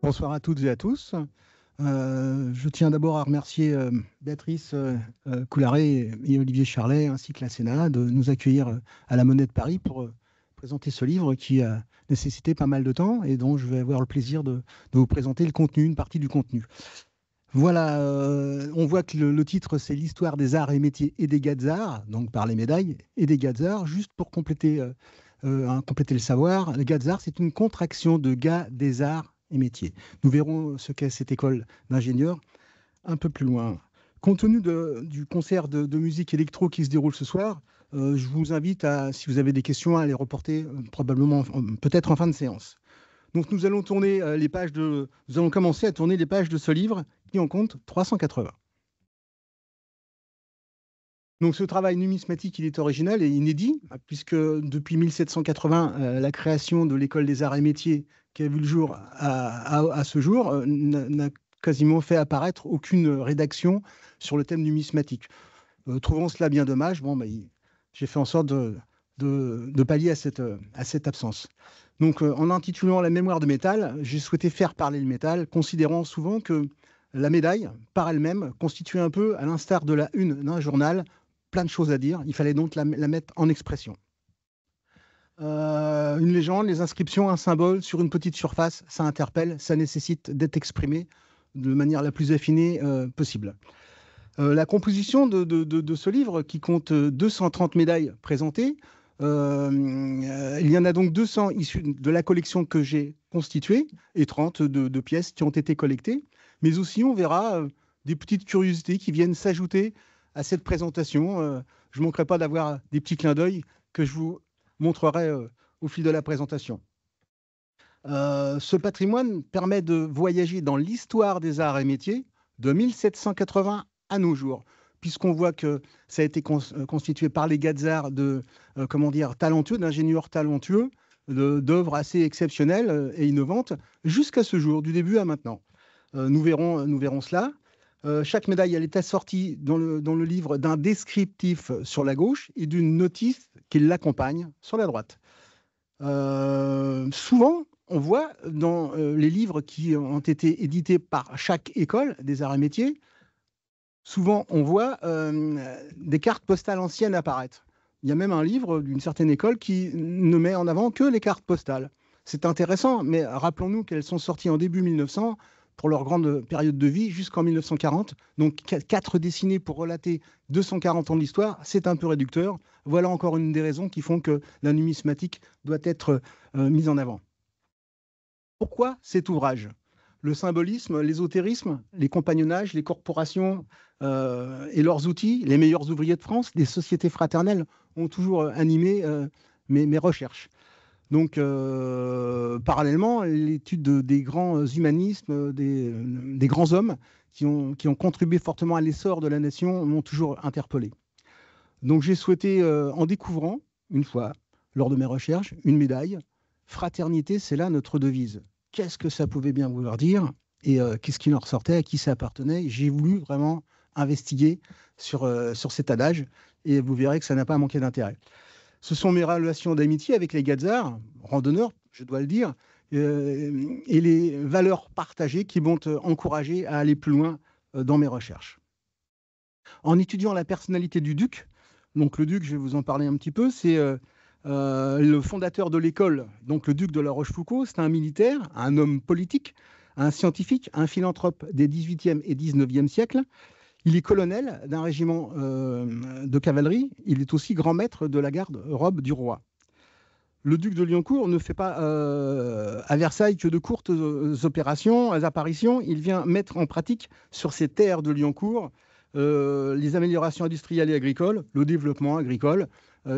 Bonsoir à toutes et à tous. Je tiens d'abord à remercier Béatrice Coularé et Olivier Charlet, ainsi que la Sénat, de nous accueillir à la Monnaie de Paris pour présenter ce livre qui a nécessité pas mal de temps et dont je vais avoir le plaisir de vous présenter le contenu, une partie du contenu. Voilà, on voit que le titre, c'est l'histoire des arts et métiers et des Gadzarts, donc par les médailles, et des Gadzarts. Juste pour compléter le savoir, le Gadzart, c'est une contraction de gars des arts et métiers. Nous verrons ce qu'est cette école d'ingénieurs un peu plus loin. Compte tenu du concert de musique électro qui se déroule ce soir, je vous invite à, si vous avez des questions, à les reporter probablement, peut-être en fin de séance. Donc nous allons nous allons commencer à tourner les pages de ce livre qui en compte 380. Donc ce travail numismatique, il est original et inédit, puisque depuis 1780, la création de l'école des arts et métiers qui a vu le jour à ce jour n'a quasiment fait apparaître aucune rédaction sur le thème numismatique. Trouvant cela bien dommage, j'ai fait en sorte de pallier à cette absence. Donc, en intitulant La mémoire de métal, j'ai souhaité faire parler le métal, considérant souvent que la médaille, par elle-même, constituait un peu, à l'instar de la une d'un journal, plein de choses à dire. Il fallait donc la mettre en expression. Une légende, les inscriptions, un symbole sur une petite surface, ça interpelle, ça nécessite d'être exprimé de manière la plus affinée possible. La composition de ce livre, qui compte 230 médailles présentées, il y en a donc 200 issues de la collection que j'ai constituée et 30 de pièces qui ont été collectées. Mais aussi, on verra des petites curiosités qui viennent s'ajouter à cette présentation. Je ne manquerai pas d'avoir des petits clins d'œil que je vous montrerai au fil de la présentation. Ce patrimoine permet de voyager dans l'histoire des arts et métiers de 1780 à nos jours, puisqu'on voit que ça a été constitué par les Gadzarts talentueux, d'ingénieurs talentueux, d'œuvres assez exceptionnelles et innovantes, jusqu'à ce jour, du début à maintenant. Nous verrons cela. Chaque médaille, elle est assortie dans le livre d'un descriptif sur la gauche et d'une notice qui l'accompagne sur la droite. Souvent, on voit dans les livres qui ont été édités par chaque école des arts et métiers, souvent on voit des cartes postales anciennes apparaître. Il y a même un livre d'une certaine école qui ne met en avant que les cartes postales. C'est intéressant, mais rappelons-nous qu'elles sont sorties en début 1900 pour leur grande période de vie jusqu'en 1940. Donc 4 décennies pour relater 240 ans d'histoire, c'est un peu réducteur. Voilà encore une des raisons qui font que la numismatique doit être mise en avant. Pourquoi cet ouvrage? Le symbolisme, l'ésotérisme, les compagnonnages, les corporations et leurs outils, les meilleurs ouvriers de France, les sociétés fraternelles ont toujours animé mes recherches. Donc, parallèlement, l'étude des grands humanistes, des grands hommes qui ont contribué fortement à l'essor de la nation m'ont toujours interpellé. Donc, j'ai souhaité, en découvrant, une fois, lors de mes recherches, une médaille. Fraternité, c'est là notre devise. Qu'est-ce que ça pouvait bien vouloir dire et qu'est-ce qui en ressortait, à qui ça appartenait? J'ai voulu vraiment investiguer sur cet adage et vous verrez que ça n'a pas manqué d'intérêt. Ce sont mes relations d'amitié avec les Gadzarts, randonneurs, je dois le dire, et les valeurs partagées qui m'ont encouragé à aller plus loin dans mes recherches. En étudiant la personnalité du duc, donc le duc, je vais vous en parler un petit peu, c'est le fondateur de l'école, donc le duc de La Rochefoucauld. C'est un militaire, un homme politique, un scientifique, un philanthrope des XVIIIe et XIXe siècles. Il est colonel d'un régiment de cavalerie. Il est aussi grand maître de la garde-robe du roi. Le duc de Liancourt ne fait pas à Versailles que de courtes apparitions. Il vient mettre en pratique sur ces terres de Liancourt les améliorations industrielles et agricoles, le développement agricole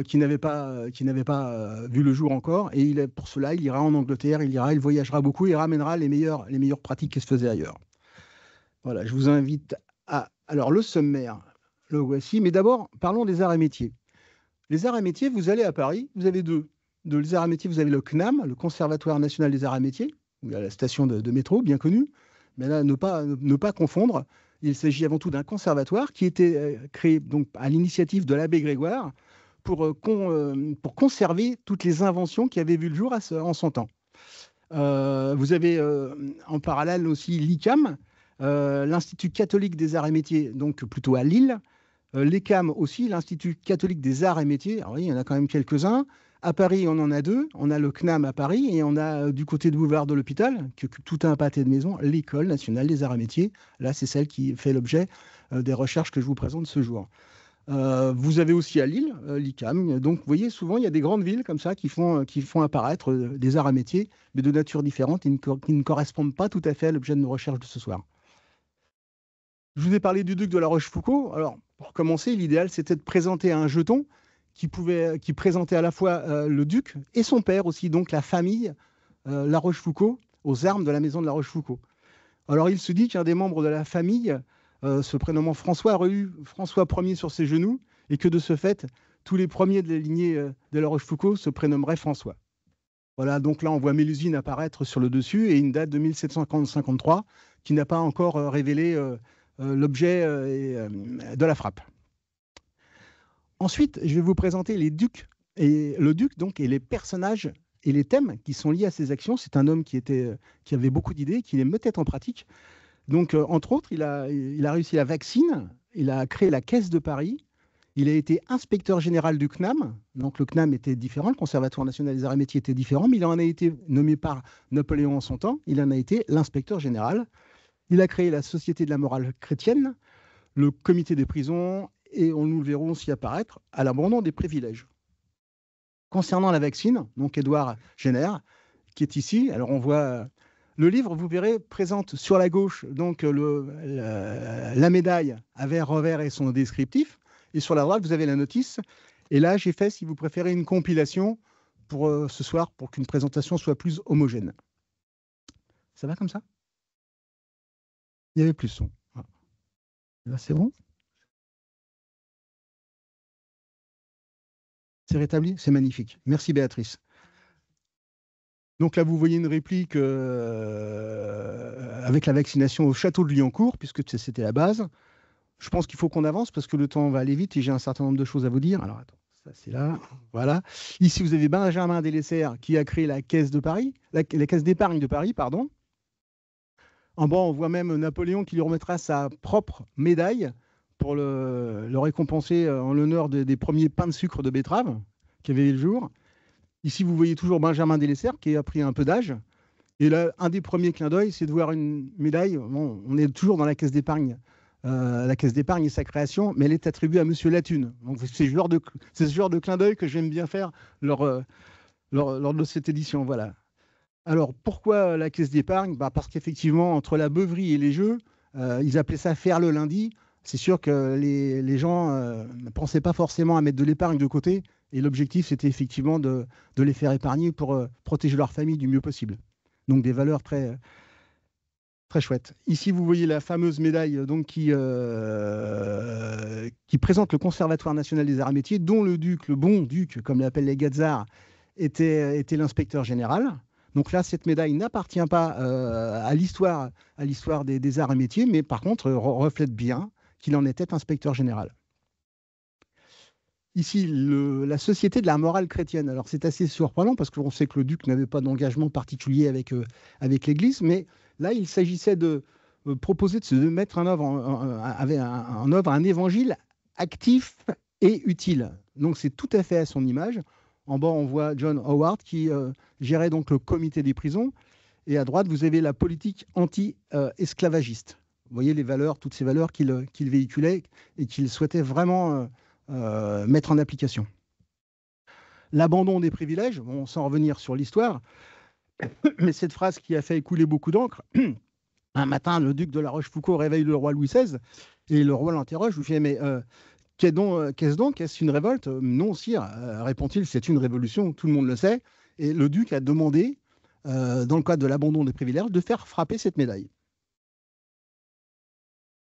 qui n'avait pas vu le jour encore. Et pour cela, il ira en Angleterre, il voyagera beaucoup, il ramènera les meilleures pratiques qui se faisaient ailleurs. Voilà, je vous invite à... Alors, le sommaire, le voici. Mais d'abord, parlons des arts et métiers. Les arts et métiers, vous allez à Paris, vous avez les arts et métiers, vous avez le CNAM, le Conservatoire national des arts et métiers, où il y a la station de métro, bien connue. Mais là, ne pas confondre. Il s'agit avant tout d'un conservatoire qui était créé donc, à l'initiative de l'abbé Grégoire pour conserver toutes les inventions qui avaient vu le jour en son temps. Vous avez en parallèle aussi l'ICAM, l'Institut catholique des arts et métiers, donc plutôt à Lille. L'ECAM aussi, l'Institut catholique des arts et métiers. Alors oui, il y en a quand même quelques-uns. À Paris, on en a deux. On a le CNAM à Paris et on a du côté de Boulevard de l'Hôpital, qui occupe tout un pâté de maison, l'École nationale des arts et métiers. Là, c'est celle qui fait l'objet des recherches que je vous présente ce jour. Vous avez aussi à Lille l'ICAM. Donc, vous voyez, souvent, il y a des grandes villes comme ça qui font apparaître des arts et métiers, mais de nature différente et qui ne correspondent pas tout à fait à l'objet de nos recherches de ce soir. Je vous ai parlé du duc de La Rochefoucauld. Alors, pour commencer, l'idéal, c'était de présenter un jeton qui présentait à la fois le duc et son père aussi, donc la famille La Rochefoucauld, aux armes de la maison de La Rochefoucauld. Alors, il se dit qu'un des membres de la famille, se prénommant François, aurait eu François Ier sur ses genoux, et que de ce fait, tous les premiers de la lignée de La Rochefoucauld se prénommeraient François. Voilà, donc là, on voit Mélusine apparaître sur le dessus, et une date de 1753, qui n'a pas encore révélé l'objet de la frappe. Ensuite, je vais vous présenter les ducs, et le duc donc, et les personnages et les thèmes qui sont liés à ses actions. C'est un homme qui avait beaucoup d'idées, qui les mettait en pratique. Donc, entre autres, il a réussi la vaccine, il a créé la Caisse de Paris, il a été inspecteur général du CNAM. Donc, le CNAM était différent, le Conservatoire national des arts et métiers était différent, mais il en a été nommé par Napoléon en son temps, il en a été l'inspecteur général. Il a créé la Société de la morale chrétienne, le comité des prisons, et on nous le verrons aussi apparaître à l'abandon des privilèges. Concernant la vaccine, donc Édouard Jenner, qui est ici, alors on voit le livre, vous verrez, présente sur la gauche donc la médaille à vert revers et son descriptif, et sur la droite, vous avez la notice. Et là, j'ai fait, si vous préférez, une compilation pour ce soir, pour qu'une présentation soit plus homogène. Ça va comme ça? Il y avait plus de son. Là, c'est bon? C'est rétabli? C'est magnifique. Merci, Béatrice. Donc là, vous voyez une réplique avec la vaccination au château de Liancourt, puisque c'était la base. Je pense qu'il faut qu'on avance parce que le temps va aller vite et j'ai un certain nombre de choses à vous dire. Alors, attends, ça c'est là. Voilà. Ici, vous avez Benjamin Delessert qui a créé la Caisse de Paris, la Caisse d'épargne de Paris, pardon. En bas, on voit même Napoléon qui lui remettra sa propre médaille pour le récompenser en l'honneur des premiers pains de sucre de betterave qui avaient eu le jour. Ici, vous voyez toujours Benjamin Delessert qui a pris un peu d'âge. Et là, un des premiers clins d'œil, c'est de voir une médaille. Bon, on est toujours dans la Caisse d'épargne. La Caisse d'épargne et sa création, mais elle est attribuée à Monsieur Latune. Donc, c'est ce genre de clin d'œil que j'aime bien faire lors de cette édition. Voilà. Alors, pourquoi la Caisse d'épargne? Parce qu'effectivement, entre la beuverie et les jeux, ils appelaient ça faire le lundi. C'est sûr que les gens ne pensaient pas forcément à mettre de l'épargne de côté. Et l'objectif, c'était effectivement de les faire épargner pour protéger leur famille du mieux possible. Donc, des valeurs très, très chouettes. Ici, vous voyez la fameuse médaille donc, qui présente le Conservatoire national des arts et métiers, dont le duc, le bon duc, comme l'appellent les Gazards, était l'inspecteur général. Donc là, cette médaille n'appartient pas à l'histoire des arts et métiers, mais par contre, reflète bien qu'il en était inspecteur général. Ici, la Société de la morale chrétienne. Alors, c'est assez surprenant parce qu'on sait que le duc n'avait pas d'engagement particulier avec l'Église, mais là, il s'agissait de proposer de mettre en œuvre un évangile actif et utile. Donc, c'est tout à fait à son image. En bas, on voit John Howard qui gérait donc le comité des prisons. Et à droite, vous avez la politique anti-esclavagiste. Vous voyez les valeurs, toutes ces valeurs qu'il véhiculait et qu'il souhaitait vraiment mettre en application. L'abandon des privilèges, bon, sans revenir sur l'histoire, mais cette phrase qui a fait couler beaucoup d'encre. Un matin, le duc de La Rochefoucauld réveille le roi Louis XVI et le roi l'interroge. Vous fait mais qu'est-ce donc? Est-ce une révolte? Non, sire, répond-il, c'est une révolution, tout le monde le sait. Et le duc a demandé, dans le cadre de l'abandon des privilèges, de faire frapper cette médaille.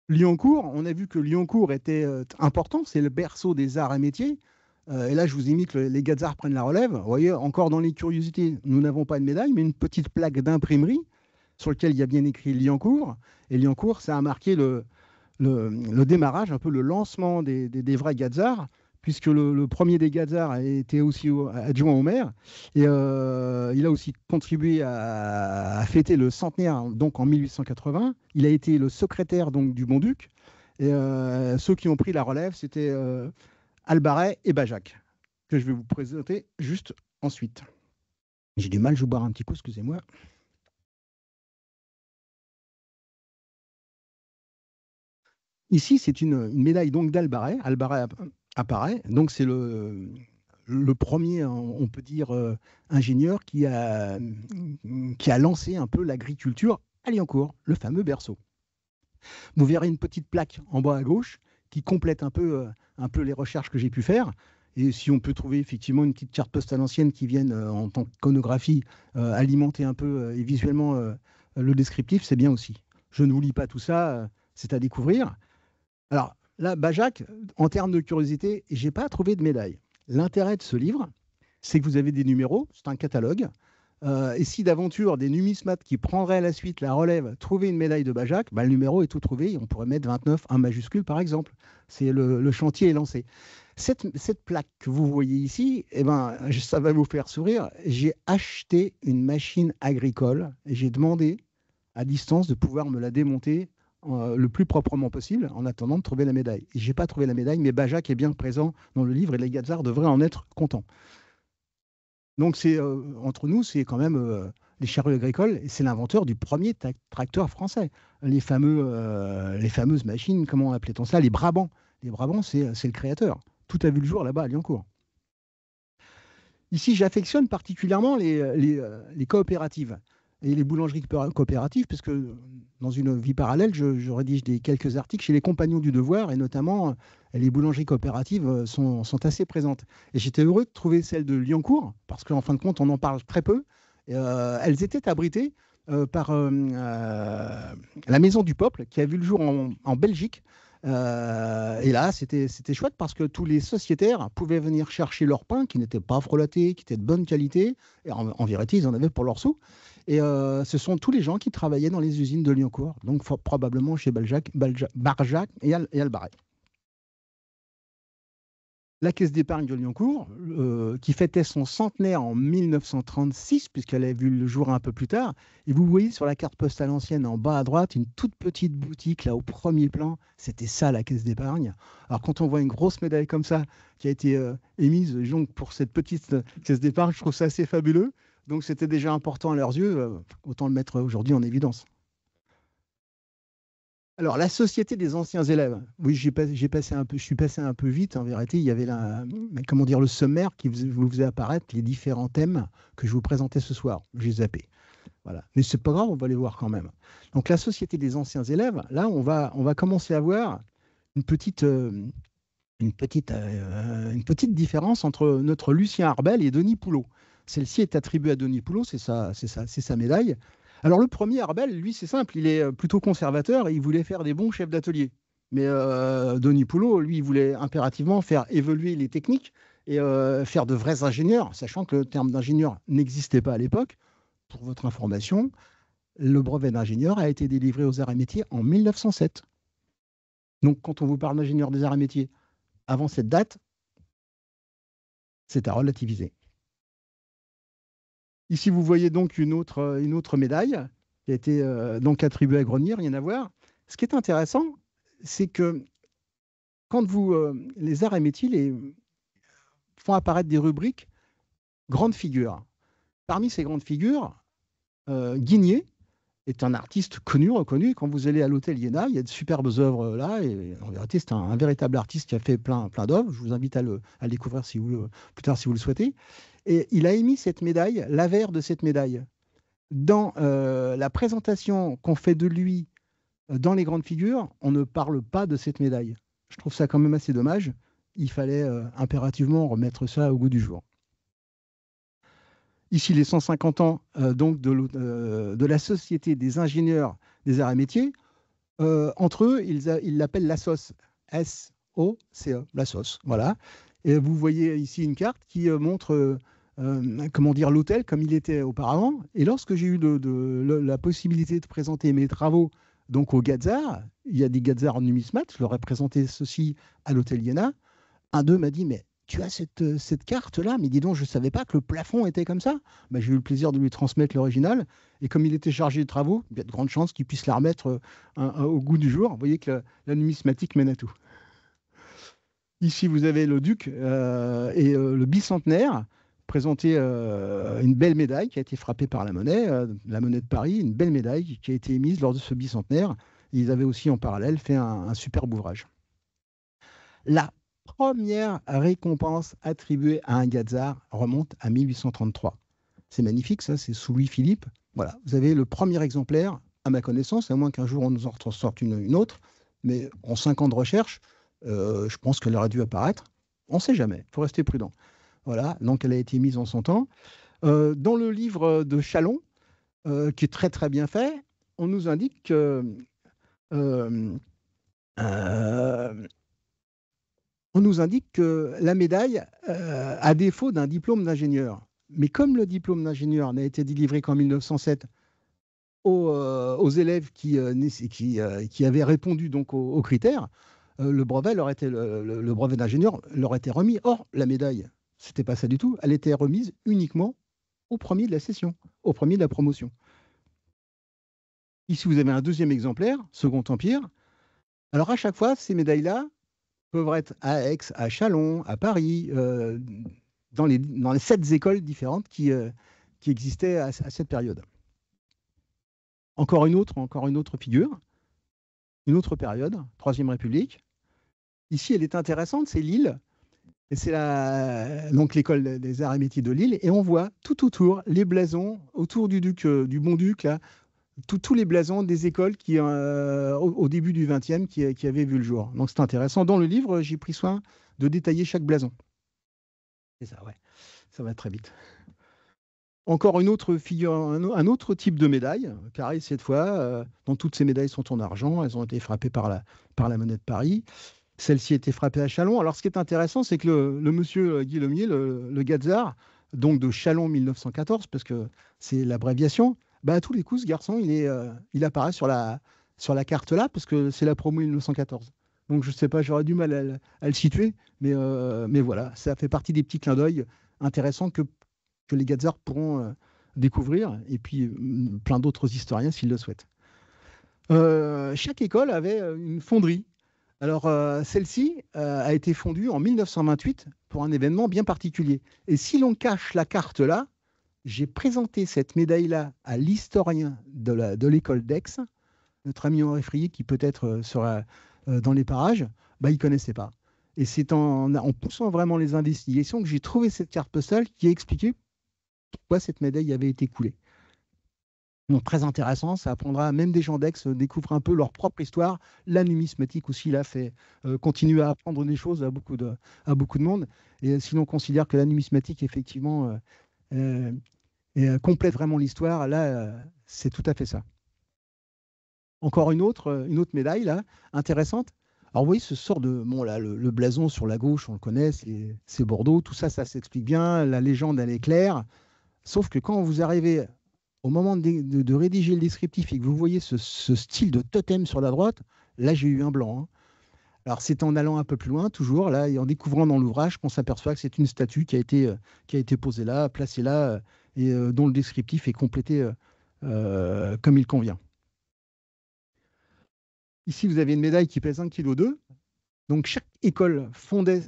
Liancourt, on a vu que Liancourt était important, c'est le berceau des arts et métiers. Et là, je vous ai mis que les Gazards prennent la relève. Vous voyez, encore dans les curiosités, nous n'avons pas de médaille, mais une petite plaque d'imprimerie sur laquelle il y a bien écrit Liancourt. Et Liancourt, ça a marqué le démarrage, un peu le lancement des vrais Gazards, puisque le premier des Gazars a été aussi adjoint au maire. Et il a aussi contribué à fêter le centenaire donc en 1880. Il a été le secrétaire donc, du Bon-Duc. Et ceux qui ont pris la relève, c'était Albaret et Bajac, que je vais vous présenter juste ensuite. J'ai du mal, je vais boire un petit coup, excusez-moi. Ici, c'est une médaille donc d'Albaret. Albaret apparaît. Donc, c'est le premier, on peut dire, ingénieur qui a lancé un peu l'agriculture à Liancourt, le fameux berceau. Vous verrez une petite plaque en bas à gauche qui complète un peu les recherches que j'ai pu faire. Et si on peut trouver effectivement une petite carte postale ancienne qui vienne en tant qu'iconographie alimenter un peu et visuellement le descriptif, c'est bien aussi. Je ne vous lis pas tout ça, c'est à découvrir. Alors là, Bajac, en termes de curiosité, je n'ai pas trouvé de médaille. L'intérêt de ce livre, c'est que vous avez des numéros, c'est un catalogue. Et si d'aventure des numismates qui prendraient à la suite la relève trouvaient une médaille de Bajac, bah, le numéro est tout trouvé. On pourrait mettre 29, un majuscule par exemple. C'est le chantier est lancé. Cette plaque que vous voyez ici, eh ben, ça va vous faire sourire. J'ai acheté une machine agricole et j'ai demandé à distance de pouvoir me la démonter le plus proprement possible en attendant de trouver la médaille. Je n'ai pas trouvé la médaille, mais Bajac est bien présent dans le livre et les Gazards devraient en être contents. Donc, entre nous, c'est quand même les charrues agricoles, et c'est l'inventeur du premier tracteur français. Les fameuses machines, comment appelait-on ça? Les Brabants. Les Brabants, c'est le créateur. Tout a vu le jour là-bas à Liancourt. Ici, j'affectionne particulièrement les coopératives et les boulangeries coopératives, puisque dans une vie parallèle, je rédige quelques articles chez les Compagnons du Devoir, et notamment les boulangeries coopératives sont assez présentes. Et j'étais heureux de trouver celle de Liancourt, parce qu'en fin de compte, on en parle très peu. Elles étaient abritées par la Maison du Peuple, qui a vu le jour en Belgique. Et là, c'était chouette parce que tous les sociétaires pouvaient venir chercher leur pain qui n'était pas frelaté, qui était de bonne qualité. Et en vérité, ils en avaient pour leur sous. Et ce sont tous les gens qui travaillaient dans les usines de Liancourt, donc probablement chez Barjac et Albaret. La Caisse d'épargne de Liancourt, qui fêtait son centenaire en 1936, puisqu'elle a vu le jour un peu plus tard. Et vous voyez sur la carte postale ancienne, en bas à droite, une toute petite boutique, là, au premier plan. C'était ça, la Caisse d'épargne. Alors, quand on voit une grosse médaille comme ça, qui a été émise donc, pour cette petite Caisse d'épargne, je trouve ça assez fabuleux. Donc, c'était déjà important à leurs yeux. Autant le mettre aujourd'hui en évidence. Alors, la Société des anciens élèves. Oui, je suis passé un peu vite. En vérité, il y avait le sommaire qui vous faisait apparaître les différents thèmes que je vous présentais ce soir. J'ai zappé. Voilà. Mais c'est pas grave, on va les voir quand même. Donc, la Société des anciens élèves, là, on va commencer à voir une petite différence entre notre Lucien Arbel et Denis Poulot. Celle-ci est attribuée à Denis Poulot, c'est sa médaille. Alors le premier, Arbel, lui, c'est simple, il est plutôt conservateur et il voulait faire des bons chefs d'atelier. Mais Denis Poulot, lui, il voulait impérativement faire évoluer les techniques et faire de vrais ingénieurs, sachant que le terme d'ingénieur n'existait pas à l'époque. Pour votre information, le brevet d'ingénieur a été délivré aux arts et métiers en 1907. Donc quand on vous parle d'ingénieur des arts et métiers avant cette date, c'est à relativiser. Ici, vous voyez donc une autre médaille qui a été donc attribuée à Grenier, rien à voir. Ce qui est intéressant, c'est que quand les arts et métiers font apparaître des rubriques grandes figures. Parmi ces grandes figures, Guigné est un artiste connu, reconnu. Quand vous allez à l'hôtel Iéna, il y a de superbes œuvres là. Et en vérité, c'est un véritable artiste qui a fait plein d'œuvres. Je vous invite à le découvrir plus tard si vous le souhaitez. Et il a émis cette médaille, l'avers de cette médaille. Dans la présentation qu'on fait de lui dans les grandes figures, on ne parle pas de cette médaille. Je trouve ça quand même assez dommage. Il fallait impérativement remettre ça au goût du jour. Ici, les 150 ans donc de la Société des ingénieurs des arts et métiers. Entre eux, ils l'appellent la SOCE. S-O-C-E, la SOCE. Voilà. Et vous voyez ici une carte qui montre l'hôtel comme il était auparavant. Et lorsque j'ai eu la possibilité de présenter mes travaux donc aux Gazards, il y a des Gazards en numismate, je leur ai présenté ceci à l'hôtel Iéna. un d'eux m'a dit, mais tu as cette carte-là, mais dis donc, je ne savais pas que le plafond était comme ça. Ben, j'ai eu le plaisir de lui transmettre l'original. Et comme il était chargé de travaux, il y a de grandes chances qu'il puisse la remettre au goût du jour. Vous voyez que la numismatique mène à tout. Ici, vous avez le duc et le bicentenaire, présenté une belle médaille qui a été frappée par la monnaie de Paris, une belle médaille qui a été émise lors de ce bicentenaire. Ils avaient aussi en parallèle fait un superbe ouvrage. La première récompense attribuée à un Gazard remonte à 1833. C'est magnifique, ça, c'est sous Louis-Philippe. Voilà, vous avez le premier exemplaire, à ma connaissance, à moins qu'un jour on nous en sorte une autre, mais en 5 ans de recherche, je pense qu'elle aurait dû apparaître. On ne sait jamais, il faut rester prudent. Voilà, donc elle a été mise en son temps. Dans le livre de Chalon, qui est très très bien fait, on nous indique que on nous indique que la médaille a défaut d'un diplôme d'ingénieur. Mais comme le diplôme d'ingénieur n'a été délivré qu'en 1907 aux élèves qui avaient répondu donc aux critères, le brevet le brevet d'ingénieur leur était remis. Or, la médaille, c'était pas ça du tout. Elle était remise uniquement au premier de la session, au premier de la promotion. Ici, vous avez un deuxième exemplaire, Second Empire. Alors, à chaque fois, ces médailles-là peuvent être à Aix, à Châlons, à Paris, dans les 7 écoles différentes qui existaient à cette période. Encore une autre figure, une autre période, Troisième République. Ici, elle est intéressante, c'est Lille, et c'est donc l'école des arts et métiers de Lille, et on voit tout autour les blasons, autour du bon duc, là, tous les blasons des écoles qui, au début du XXe qui avaient vu le jour. Donc c'est intéressant. Dans le livre, j'ai pris soin de détailler chaque blason. C'est ça, ouais. Ça va très vite. Encore une autre figure, un autre type de médaille, carré cette fois, dont toutes ces médailles sont en argent. Elles ont été frappées par la monnaie de Paris. Celle-ci a été frappée à Châlons. Alors, ce qui est intéressant, c'est que le monsieur Guy Lemier, le Gazard, donc de Châlons 1914, parce que c'est l'abréviation, bah, à tous les coups, ce garçon, il apparaît sur la carte là, parce que c'est la promo 1914. Donc, je ne sais pas, j'aurais du mal à le situer, mais voilà, ça fait partie des petits clins d'œil intéressants que les Gazards pourront découvrir, et puis plein d'autres historiens s'ils le souhaitent. Chaque école avait une fonderie. Alors, celle-ci a été fondue en 1928 pour un événement bien particulier. Et si l'on cache la carte là, j'ai présenté cette médaille-là à l'historien de l'école d'Aix, notre ami Henri Frier, qui peut-être sera dans les parages, bah, il ne connaissait pas. Et c'est en poussant vraiment les investigations que j'ai trouvé cette carte postale qui expliquait pourquoi cette médaille avait été coulée. Donc très intéressant, ça apprendra même des gens d'Aix découvrent un peu leur propre histoire. La numismatique aussi l'a fait continuer à apprendre des choses à beaucoup de monde. Et si l'on considère que la numismatique effectivement complète vraiment l'histoire, là c'est tout à fait ça. Encore une autre médaille là, intéressante. Alors oui, ce sort de là, le blason sur la gauche, on le connaît, c'est Bordeaux. Tout ça, ça s'explique bien. La légende, elle est claire. Sauf que quand vous arrivez au moment de rédiger le descriptif et que vous voyez ce style de totem sur la droite, là, j'ai eu un blanc. Hein. Alors, c'est en allant un peu plus loin, toujours, là, et en découvrant dans l'ouvrage qu'on s'aperçoit que c'est une statue qui a été posée là, placée là, et dont le descriptif est complété comme il convient. Ici, vous avez une médaille qui pèse 1,2 kg. Donc, chaque école fondait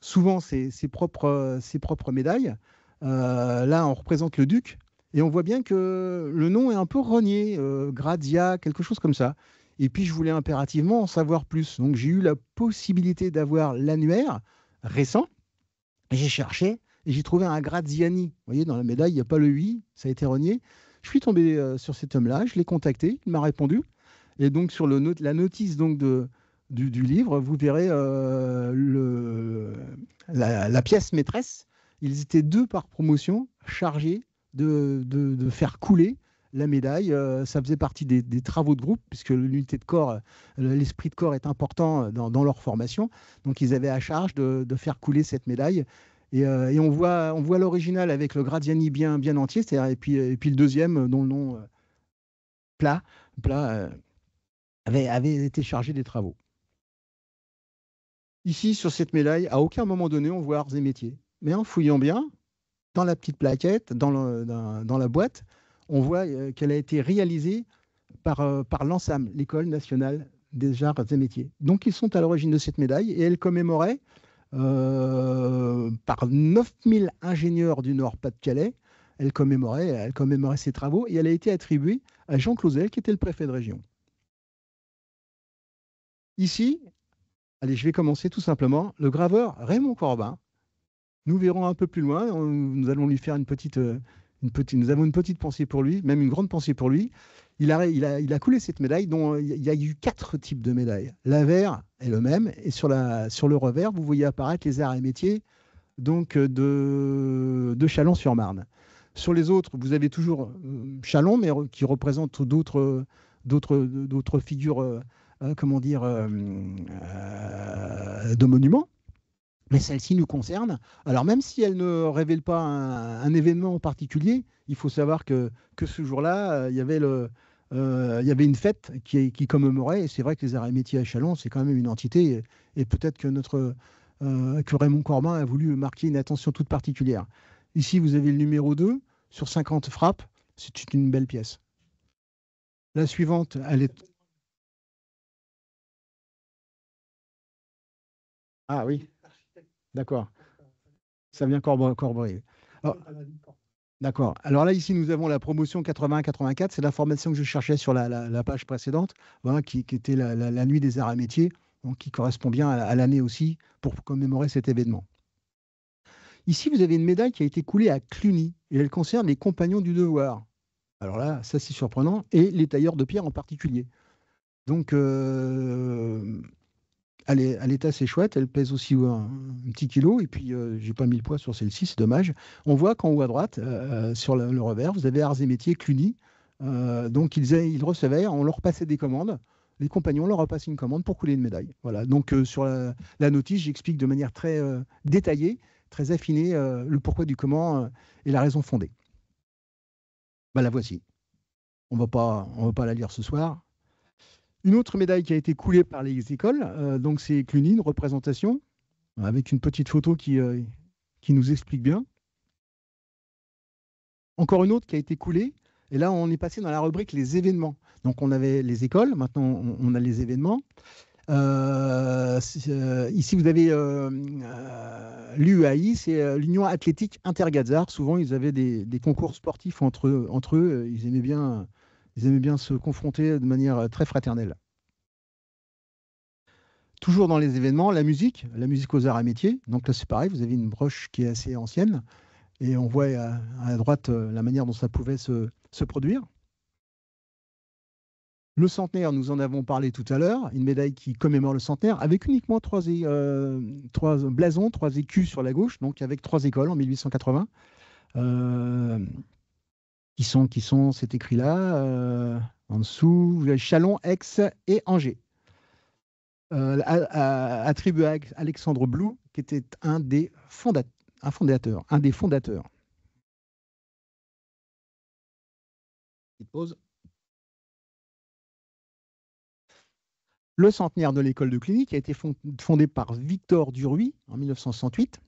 souvent ses propres médailles. Là, on représente le duc. Et on voit bien que le nom est un peu renié, Grazia, quelque chose comme ça. Et puis, je voulais impérativement en savoir plus. Donc, j'ai eu la possibilité d'avoir l'annuaire récent. J'ai cherché et j'ai trouvé un Graziani. Vous voyez, dans la médaille, il n'y a pas le 8, ça a été renié. Je suis tombé sur cet homme-là, je l'ai contacté, il m'a répondu. Et donc, sur la notice donc, du livre, vous verrez la pièce maîtresse. Ils étaient 2 par promotion chargés de faire couler la médaille. Ça faisait partie des travaux de groupe, puisque l'unité de corps, l'esprit de corps est important dans leur formation. Donc, ils avaient à charge de faire couler cette médaille. Et on voit l'original avec le Graziani bien entier, et puis le deuxième, dont le nom plat avait été chargé des travaux. Ici, sur cette médaille, à aucun moment donné, on voit arts et métiers. Mais en fouillant bien, dans la petite plaquette, dans la boîte, on voit qu'elle a été réalisée par l'ENSAM, l'École nationale des arts et métiers. Donc, ils sont à l'origine de cette médaille et elle commémorait par 9000 ingénieurs du Nord-Pas-de-Calais. Elle commémorait ses travaux et elle a été attribuée à Jean Clausel, qui était le préfet de région. Ici, allez, je vais commencer tout simplement. Le graveur Raymond Corbin, nous verrons un peu plus loin, nous allons lui faire nous avons une petite pensée pour lui, même une grande pensée pour lui. Il a coulé cette médaille dont il y a eu 4 types de médailles. L'avers est le même et sur le revers, vous voyez apparaître les arts et métiers donc de Chalon-sur-Marne. Sur les autres, vous avez toujours Chalon, mais qui représente d'autres figures, comment dire, de monuments. Mais celle-ci nous concerne. Alors même si elle ne révèle pas un événement en particulier, il faut savoir que ce jour-là, il y avait une fête qui commémorait, et c'est vrai que les arts et métiers à Chalon, c'est quand même une entité, et peut-être que Raymond Corbin a voulu marquer une attention toute particulière. Ici, vous avez le numéro 2 sur 50 frappes, c'est une belle pièce. La suivante, elle est... Ah oui, d'accord. Ça vient corroborer. Alors, d'accord. Alors là, ici, nous avons la promotion 81-84. C'est l'information que je cherchais sur la page précédente, voilà, qui était la nuit des arts et métiers, donc qui correspond bien à l'année aussi pour commémorer cet événement. Ici, vous avez une médaille qui a été coulée à Cluny et elle concerne les compagnons du devoir. Alors là, ça c'est surprenant, et les tailleurs de pierre en particulier. Donc, elle est assez chouette, elle pèse aussi un petit kilo, et puis j'ai pas mis le poids sur celle-ci, c'est dommage. On voit qu'en haut à droite, sur le revers, vous avez Arts et Métiers, Cluny. Donc ils recevaient, on leur passait des commandes, les compagnons leur repassaient une commande pour couler une médaille. Voilà, donc sur la notice, j'explique de manière très détaillée, très affinée, le pourquoi du comment et la raison fondée. Bah, la voici. On va pas la lire ce soir. Une autre médaille qui a été coulée par les écoles, donc c'est Cluny, une représentation, avec une petite photo qui nous explique bien. Encore une autre qui a été coulée, et là on est passé dans la rubrique les événements. Donc on avait les écoles, maintenant on a les événements. Ici vous avez l'UAI, c'est l'Union Athlétique Intergazar. Souvent ils avaient des concours sportifs entre eux, ils aimaient bien se confronter de manière très fraternelle. Toujours dans les événements, la musique aux arts et métiers. Donc là, c'est pareil, vous avez une broche qui est assez ancienne et on voit à droite la manière dont ça pouvait se produire. Le centenaire, nous en avons parlé tout à l'heure, une médaille qui commémore le centenaire avec uniquement trois blasons, 3 écus sur la gauche, donc avec 3 écoles en 1880, c'est écrit là, en dessous, vous avez Chalon, Aix et Angers. Attribué à Alexandre Blou, qui était un des fondateurs. Pause. Le centenaire de l'école de Cluny, qui a été fondé par Victor Duruy en 1968.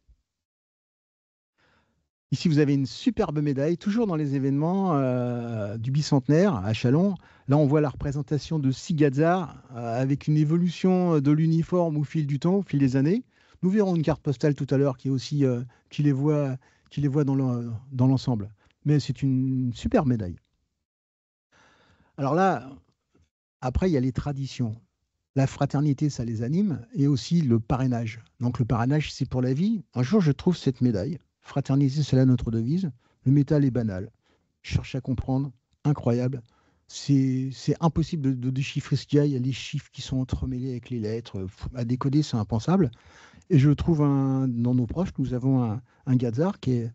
Ici, vous avez une superbe médaille, toujours dans les événements du bicentenaire à Chalon. Là, on voit la représentation de 6 gazards avec une évolution de l'uniforme au fil du temps, au fil des années. Nous verrons une carte postale tout à l'heure qui les voit dans l'ensemble. Mais c'est une superbe médaille. Alors là, après, il y a les traditions. La fraternité, ça les anime, et aussi le parrainage. Donc le parrainage, c'est pour la vie. Un jour, je trouve cette médaille. Fraternité, c'est là notre devise. Le métal est banal. Je cherche à comprendre. Incroyable. C'est impossible de déchiffrer ce qu'il y a. Il y a les chiffres qui sont entremêlés avec les lettres. À décoder, c'est impensable. Et je trouve dans nos proches, nous avons un gazard qui est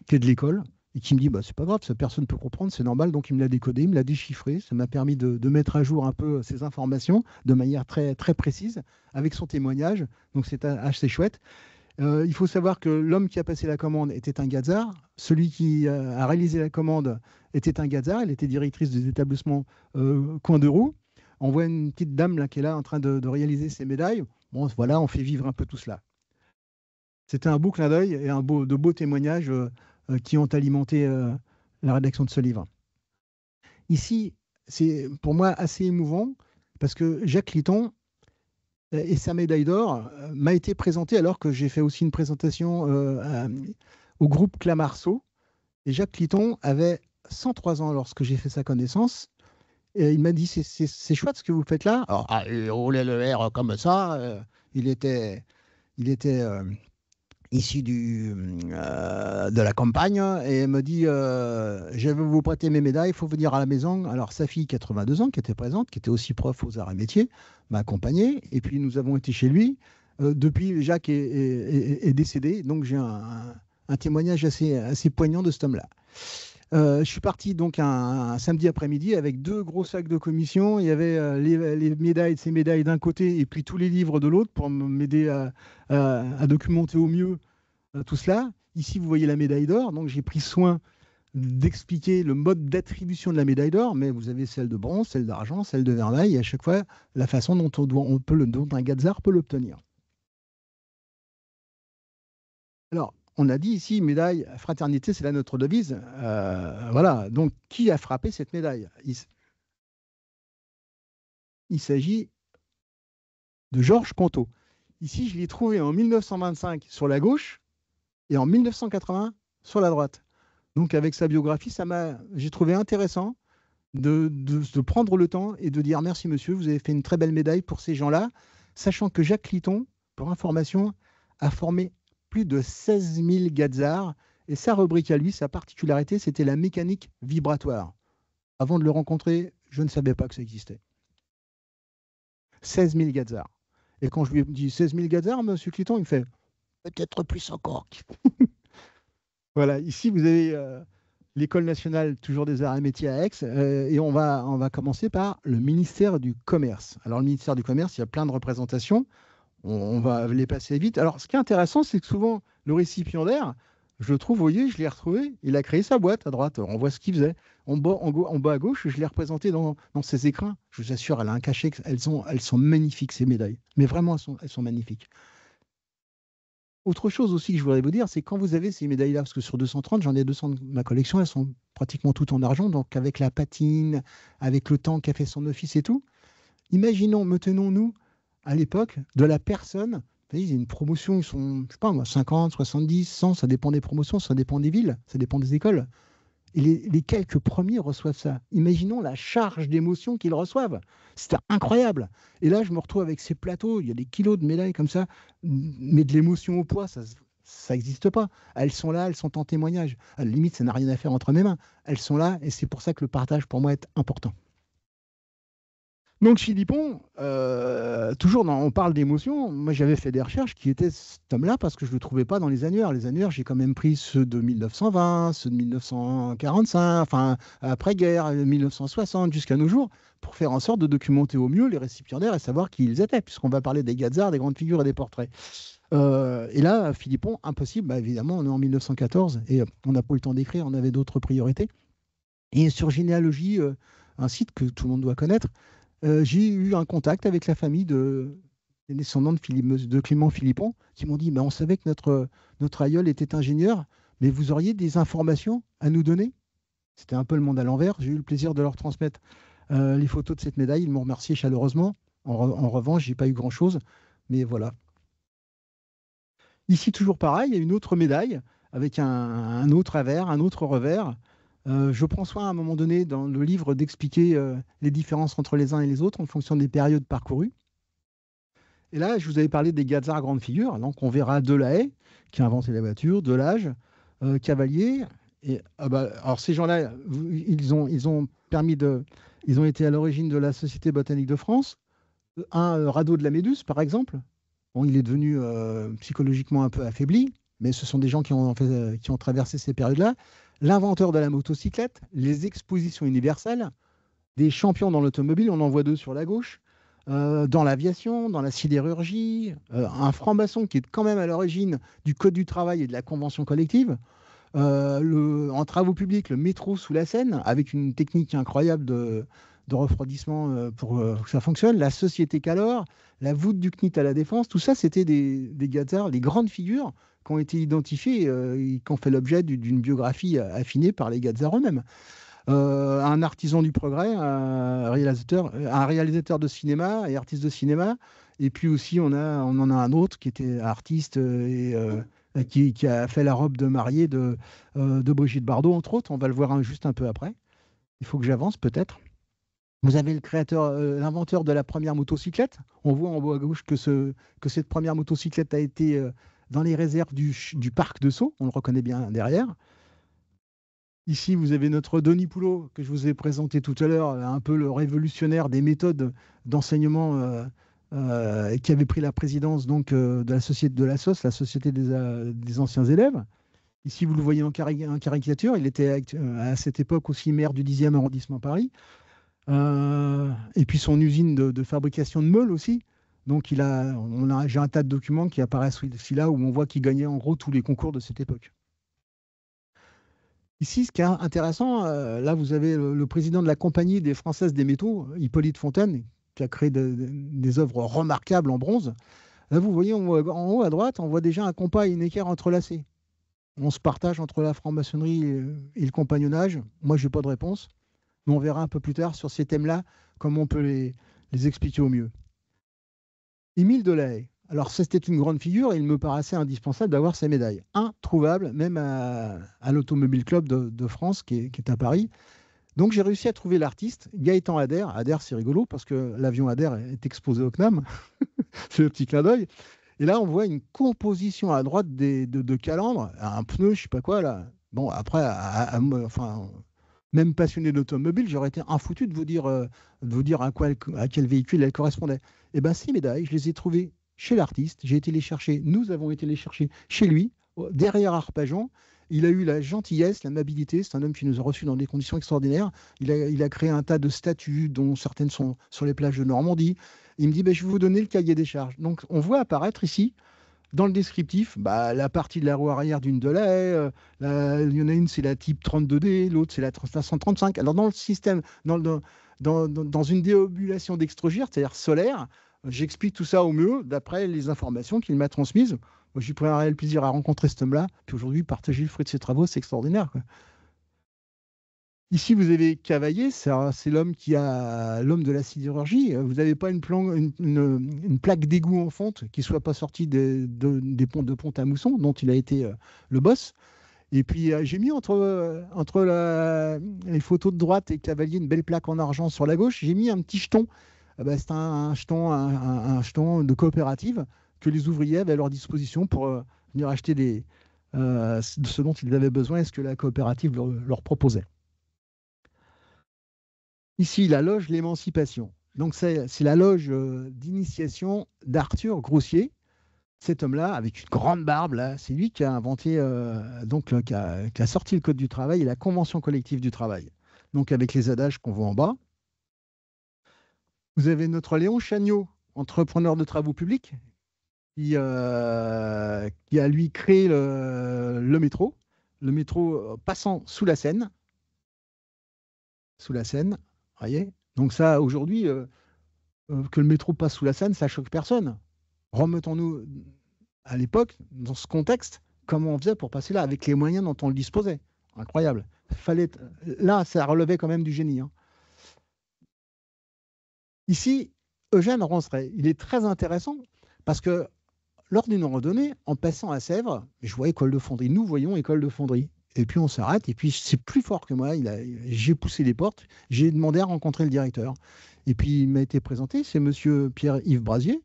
de l'école et qui me dit bah, c'est pas grave, ça, personne ne peut comprendre, c'est normal. Donc il me l'a décodé, il me l'a déchiffré. Ça m'a permis de mettre à jour un peu ces informations de manière très, très précise avec son témoignage. Donc c'est assez chouette. Il faut savoir que l'homme qui a passé la commande était un gazard. Celui qui a réalisé la commande était un gazard. Elle était directrice des établissements Coin de Roue. On voit une petite dame là, qui est là en train de réaliser ses médailles. Bon, voilà, on fait vivre un peu tout cela. C'était un beau clin d'œil et de beaux témoignages qui ont alimenté la rédaction de ce livre. Ici, c'est pour moi assez émouvant parce que Jacques Litton et sa médaille d'or m'a été présentée alors que j'ai fait aussi une présentation au groupe Clamarceau. Et Jacques Litton avait 103 ans lorsque j'ai fait sa connaissance. Et il m'a dit, c'est chouette ce que vous faites là. Alors, il roulait le R comme ça. Il était issu de la campagne et me dit je vais vous prêter mes médailles, il faut venir à la maison. Alors sa fille, 82 ans, qui était présente, qui était aussi prof aux arts et métiers, m'a accompagné et puis nous avons été chez lui. Depuis, Jacques est décédé, donc j'ai un témoignage assez poignant de cet homme-là. Je suis parti donc un samedi après-midi avec 2 gros sacs de commission. Il y avait les médailles, ces médailles d'un côté et puis tous les livres de l'autre pour m'aider à documenter au mieux tout cela. Ici, vous voyez la médaille d'or. Donc, j'ai pris soin d'expliquer le mode d'attribution de la médaille d'or, mais vous avez celle de bronze, celle d'argent, celle de vermeil, et à chaque fois, la façon dont dont un Gazard peut l'obtenir. Alors, on a dit ici, médaille, fraternité, c'est là notre devise. Voilà. Donc, qui a frappé cette médaille? Il s'agit de Georges Conto. Ici, je l'ai trouvé en 1925 sur la gauche et en 1980 sur la droite. Donc, avec sa biographie, j'ai trouvé intéressant de prendre le temps et de dire merci monsieur, vous avez fait une très belle médaille pour ces gens-là, sachant que Jacques Litton, pour information, a formé plus de 16 000 Gazards et sa rubrique à lui, sa particularité, c'était la mécanique vibratoire. Avant de le rencontrer, je ne savais pas que ça existait. 16 000 Gazards. Et quand je lui ai dit 16 000 Gazards, monsieur Litton, il me fait peut-être plus encore. Voilà, ici vous avez l'École nationale toujours des arts et métiers à Aix, et on va commencer par le ministère du Commerce. Alors le ministère du Commerce, il y a plein de représentations, on va les passer vite. Alors ce qui est intéressant, c'est que souvent le récipiendaire, je le trouve, vous voyez, je l'ai retrouvé, il a créé sa boîte à droite, on voit ce qu'il faisait. En bas à gauche, je l'ai représenté dans ses écrins. Je vous assure, elle a un cachet, elles sont magnifiques ces médailles, mais vraiment elles sont magnifiques. Autre chose aussi que je voudrais vous dire, c'est quand vous avez ces médailles-là, parce que sur 230, j'en ai 200 de ma collection, elles sont pratiquement toutes en argent, donc avec la patine, avec le temps qu'a fait son office et tout. Tenons-nous à l'époque de la personne, vous voyez, il y a une promotion, ils sont, je sais pas moi, 50, 70, 100, ça dépend des promotions, ça dépend des villes, ça dépend des écoles. Et les quelques premiers reçoivent ça. Imaginons la charge d'émotion qu'ils reçoivent. C'était incroyable. Et là, je me retrouve avec ces plateaux, il y a des kilos de médailles comme ça, mais de l'émotion au poids, ça n'existe pas. Elles sont là, elles sont en témoignage. À la limite, ça n'a rien à faire entre mes mains. Elles sont là, et c'est pour ça que le partage, pour moi, est important. Donc, Philippon, toujours, on parle d'émotion. Moi, j'avais fait des recherches qui étaient cet homme-là parce que je ne le trouvais pas dans les annuaires. Les annuaires, j'ai quand même pris ceux de 1920, ceux de 1945, enfin, après-guerre, 1960, jusqu'à nos jours, pour faire en sorte de documenter au mieux les récipiendaires et savoir qui ils étaient, puisqu'on va parler des Gazards, des grandes figures et des portraits. Et là, Philippon, impossible, bah, évidemment, on est en 1914 et on n'a pas eu le temps d'écrire, on avait d'autres priorités. Et sur Généalogie, un site que tout le monde doit connaître, j'ai eu un contact avec la famille des descendants de Clément Philippon qui m'ont dit on savait que notre aïeul était ingénieur, mais vous auriez des informations à nous donner? C'était un peu le monde à l'envers. J'ai eu le plaisir de leur transmettre les photos de cette médaille. Ils m'ont remercié chaleureusement. En revanche, je n'ai pas eu grand-chose, mais voilà. Ici, toujours pareil, il y a une autre médaille avec un autre avers, un autre revers. Je prends soin à un moment donné dans le livre d'expliquer les différences entre les uns et les autres en fonction des périodes parcourues. Et là, je vous avais parlé des Gazards grandes figures. Donc, on verra Delahaye, qui a inventé la voiture, Delage, Cavalier. Et, alors, ces gens-là, ils ont été à l'origine de la Société botanique de France. Un Radeau de la Méduse, par exemple. Bon, il est devenu psychologiquement un peu affaibli, mais ce sont des gens qui ont traversé ces périodes-là. L'inventeur de la motocyclette, les expositions universelles, des champions dans l'automobile, on en voit 2 sur la gauche, dans l'aviation, dans la sidérurgie, un franc-maçon qui est quand même à l'origine du Code du travail et de la convention collective, en travaux publics, le métro sous la Seine, avec une technique incroyable de refroidissement pour que ça fonctionne, la société Calor, la voûte du CNIT à la Défense, tout ça, c'était des gazards, des grandes figures qui ont été identifiées et qui ont fait l'objet d'une biographie affinée par les gazards eux-mêmes. Un artisan du progrès, un réalisateur de cinéma et artiste de cinéma. Et puis aussi, on en a un autre qui était artiste qui a fait la robe de mariée de Brigitte Bardot, entre autres. On va le voir juste un peu après. Il faut que j'avance peut-être. Vous avez le créateur, l'inventeur de la première motocyclette. On voit en haut à gauche que cette première motocyclette a été dans les réserves du parc de Sceaux. On le reconnaît bien derrière. Ici, vous avez notre Denis Poulot, que je vous ai présenté tout à l'heure, un peu le révolutionnaire des méthodes d'enseignement qui avait pris la présidence donc, de la société de la SOS, la Société des anciens élèves. Ici, vous le voyez en caricature. Il était à cette époque aussi maire du 10e arrondissement Paris. Et puis son usine de fabrication de meules aussi. Donc j'ai un tas de documents qui apparaissent ici là où on voit qu'il gagnait en gros tous les concours de cette époque. Ici, ce qui est intéressant, là, vous avez le président de la Compagnie des Françaises des métaux, Hippolyte Fontaine, qui a créé des œuvres remarquables en bronze. Là, vous voyez en haut à droite, on voit déjà un compas et une équerre entrelacés. On se partage entre la franc-maçonnerie et le compagnonnage. Moi, je n'ai pas de réponse, mais on verra un peu plus tard sur ces thèmes-là comment on peut les expliquer au mieux. Émile Delahaye. Alors, c'était une grande figure et il me paraissait indispensable d'avoir ces médailles. Introuvable, même à l'Automobile Club de France, qui est à Paris. Donc, j'ai réussi à trouver l'artiste, Gaëtan Ader. Ader, c'est rigolo parce que l'avion Ader est exposé au CNAM. C'est le petit clin d'œil. Et là, on voit une composition à droite de calandre, un pneu, je ne sais pas quoi, là. Bon, après, même passionné d'automobile, j'aurais été infoutu de vous dire à quel véhicule elle correspondait. Et bien, ces médailles, je les ai trouvées chez l'artiste. Nous avons été les chercher chez lui, derrière Arpajon. Il a eu la gentillesse, l'amabilité. C'est un homme qui nous a reçus dans des conditions extraordinaires. Il a créé un tas de statues, dont certaines sont sur les plages de Normandie. Il me dit, je vais vous donner le cahier des charges. Donc, on voit apparaître ici, dans le descriptif, la partie de la roue arrière d'une Delahaye. Il y en a une, c'est la type 32D, l'autre, c'est la 135. Alors, dans le système, dans une déambulation d'extrogir, c'est-à-dire solaire, j'explique tout ça au mieux, d'après les informations qu'il m'a transmises. Moi, j'ai pris un réel plaisir à rencontrer cet homme-là. Puis aujourd'hui, partager le fruit de ses travaux, c'est extraordinaire, quoi. Ici, vous avez Cavaillé, c'est l'homme l'homme de la sidérurgie. Vous n'avez pas une plaque d'égout en fonte qui ne soit pas sortie des ponts de Pont-à-Mousson, dont il a été le boss. Et puis, j'ai mis entre les photos de droite et Cavalier une belle plaque en argent sur la gauche. J'ai mis un petit jeton. C'est un jeton de coopérative que les ouvriers avaient à leur disposition pour venir acheter ce dont ils avaient besoin et ce que la coopérative leur proposait. Ici, la loge L'Émancipation. Donc, c'est la loge d'initiation d'Arthur Grossier. Cet homme-là, avec une grande barbe, là, c'est lui qui a inventé, qui a sorti le Code du travail et la Convention collective du travail. Donc, avec les adages qu'on voit en bas. Vous avez notre Léon Chagnot, entrepreneur de travaux publics, qui a, lui, créé le métro passant sous la Seine. Sous la Seine, vous voyez. Donc ça, aujourd'hui, que le métro passe sous la Seine, ça choque personne. Remettons-nous à l'époque, dans ce contexte, comment on faisait pour passer là, avec les moyens dont on le disposait. Incroyable. Là, ça relevait quand même du génie. Hein. Ici, Eugène Ronceret, il est très intéressant parce que lors d'une randonnée, en passant à Sèvres, je vois école de fonderie. Nous voyons école de fonderie. Et puis on s'arrête, et puis c'est plus fort que moi. J'ai poussé les portes, j'ai demandé à rencontrer le directeur. Et puis il m'a été présenté, c'est monsieur Pierre-Yves Brasier.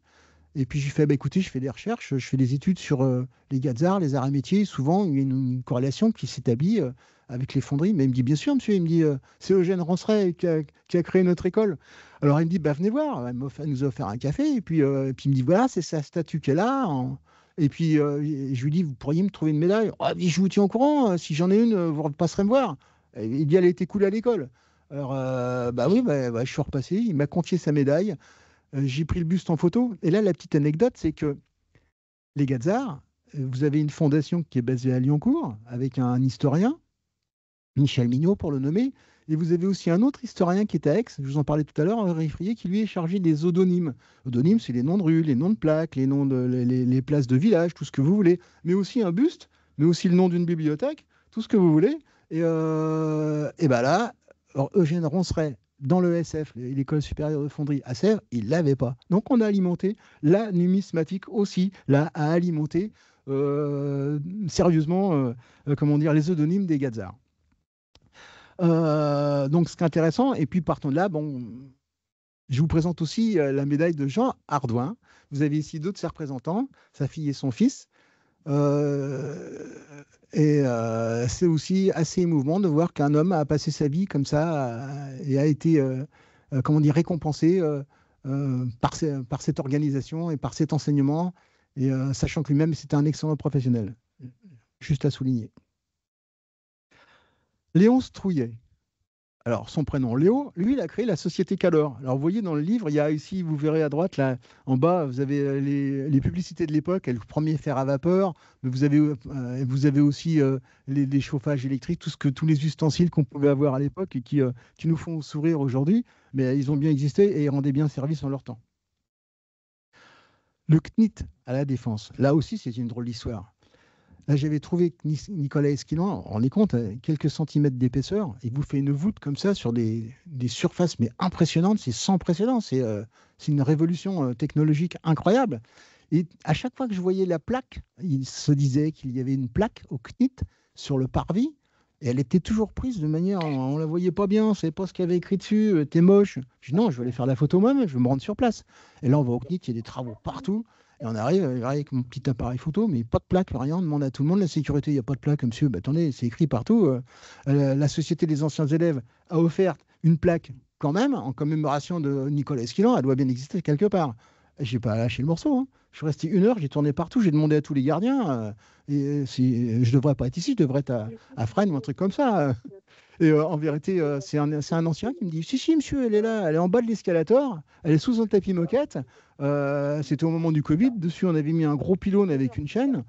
Et puis j'ai fait, écoutez, je fais des recherches, je fais des études sur les gazards, les arts et métiers. Souvent, il y a une corrélation qui s'établit avec les fonderies. Mais il me dit, bien sûr, monsieur, il me dit, c'est Eugène Ronceret qui a créé notre école. Alors il me dit, venez voir. Il nous a offert un café. Et puis il me dit, voilà, c'est sa statue qu'elle a. Et puis je lui dis, vous pourriez me trouver une médaille. Oh, je vous tiens au courant, si j'en ai une, vous passerez me voir. Et il dit, elle a été coulée à l'école. Alors, oui, je suis repassé, il m'a confié sa médaille. J'ai pris le buste en photo. Et là, la petite anecdote, c'est que les Gazards, vous avez une fondation qui est basée à Lyoncourt, avec un historien, Michel Mignot pour le nommer, Et vous avez aussi un autre historien qui est à Aix, je vous en parlais tout à l'heure, Henri Frier, qui lui est chargé des odonymes. Odonymes, c'est les noms de rues, les noms de plaques, les noms de les places de village, tout ce que vous voulez. Mais aussi un buste, mais aussi le nom d'une bibliothèque, tout ce que vous voulez. Et ben là, alors Eugène Ronceret, dans le SF, l'École supérieure de fonderie à Sèvres, il ne l'avait pas. Donc on a alimenté la numismatique aussi, là, à alimenter sérieusement comment dire, les odonymes des Gazards. Donc, ce qui est intéressant, et puis partant de là, bon, je vous présente aussi la médaille de Jean Ardouin. Vous avez ici d'autres de ses représentants, sa fille et son fils. C'est aussi assez émouvant de voir qu'un homme a passé sa vie comme ça et a été comment dire, récompensé par cette organisation et par cet enseignement, et sachant que lui-même c'était un excellent professionnel. Juste à souligner. Léonce Trouillet. Alors, son prénom, Léo, lui, il a créé la société Calor. Alors, vous voyez dans le livre, il y a ici, vous verrez à droite, là, en bas, vous avez les publicités de l'époque, le premier fer à vapeur, mais vous avez aussi les chauffages électriques, tous les ustensiles qu'on pouvait avoir à l'époque et qui nous font sourire aujourd'hui, mais ils ont bien existé et rendaient bien service en leur temps. Le CNIT à la Défense, là aussi, c'est une drôle d'histoire. Là, j'avais trouvé que Nicolas Esquilan, on est compte, quelques centimètres d'épaisseur, il vous fait une voûte comme ça sur des surfaces mais impressionnantes, c'est sans précédent, c'est une révolution technologique incroyable. Et à chaque fois que je voyais la plaque, il se disait qu'il y avait une plaque au CNIT sur le parvis, et elle était toujours prise de manière, on la voyait pas bien, on savait pas ce qu'il y avait écrit dessus, t'es moche. Je dis non, je vais aller faire la photo moi-même, je vais me rendre sur place. Et là, on va au CNIT, il y a des travaux partout. Et on arrive avec mon petit appareil photo, mais pas de plaque, rien. On demande à tout le monde la sécurité, il n'y a pas de plaque, monsieur. Bah, attendez, c'est écrit partout. La Société des anciens élèves a offert une plaque quand même en commémoration de Nicolas Esquilan. Elle doit bien exister quelque part. Je n'ai pas lâché le morceau. Hein. Je suis resté 1 heure, j'ai tourné partout, j'ai demandé à tous les gardiens. Je ne devrais pas être ici, je devrais être à Fresnes ou un truc comme ça. Et en vérité, c'est un ancien qui me dit si, monsieur, elle est là, elle est en bas de l'escalator, elle est sous un tapis moquette. C'était au moment du Covid. Dessus, on avait mis un gros pylône avec une chaîne.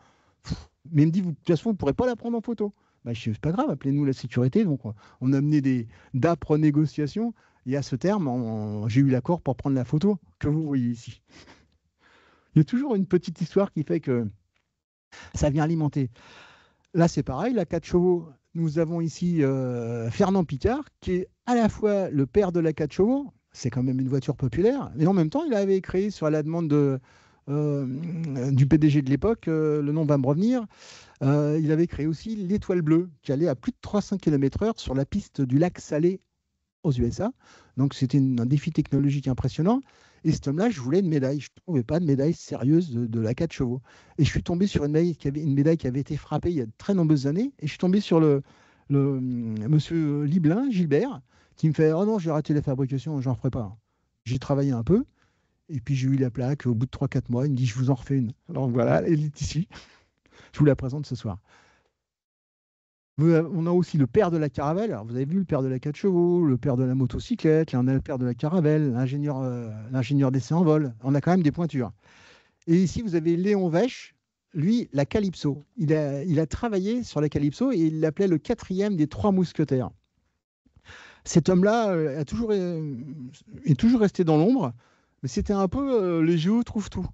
Mais il me dit de toute façon, vous ne pourrez pas la prendre en photo. Bah, je dis c'est pas grave, appelez-nous la sécurité. Donc, on a mené d'âpres négociations. Et à ce terme, j'ai eu l'accord pour prendre la photo que vous voyez ici. Il y a toujours une petite histoire qui fait que ça vient alimenter. Là, c'est pareil, la 4 chevaux. Nous avons ici Fernand Picard, qui est à la fois le père de la 4 chevaux, c'est quand même une voiture populaire, mais en même temps, il avait créé sur la demande du PDG de l'époque, le nom va me revenir, il avait créé aussi l'Étoile Bleue, qui allait à plus de 300 km/h sur la piste du lac Salé aux USA. Donc, c'était un défi technologique impressionnant. Et cet homme-là, je voulais une médaille. Je ne trouvais pas de médaille sérieuse de la 4 chevaux. Et je suis tombé sur une médaille qui avait été frappée il y a de très nombreuses années. Et je suis tombé sur le monsieur Liblin, Gilbert, qui me fait « Oh non, j'ai raté la fabrication, j'en ferai pas. » J'ai travaillé un peu. Et puis, j'ai eu la plaque. Au bout de 3-4 mois, il me dit « Je vous en refais une. » Alors voilà, elle est ici. Je vous la présente ce soir. On a aussi le père de la caravelle. Alors, vous avez vu le père de la 4 chevaux, le père de la motocyclette, là on a le père de la caravelle, l'ingénieur d'essai en vol. On a quand même des pointures. Et ici, vous avez Léon Vèche, lui, la Calypso. Il a travaillé sur la Calypso et il l'appelait le 4e des 3 mousquetaires. Cet homme-là est toujours resté dans l'ombre, mais c'était un peu les géos trouvent tout.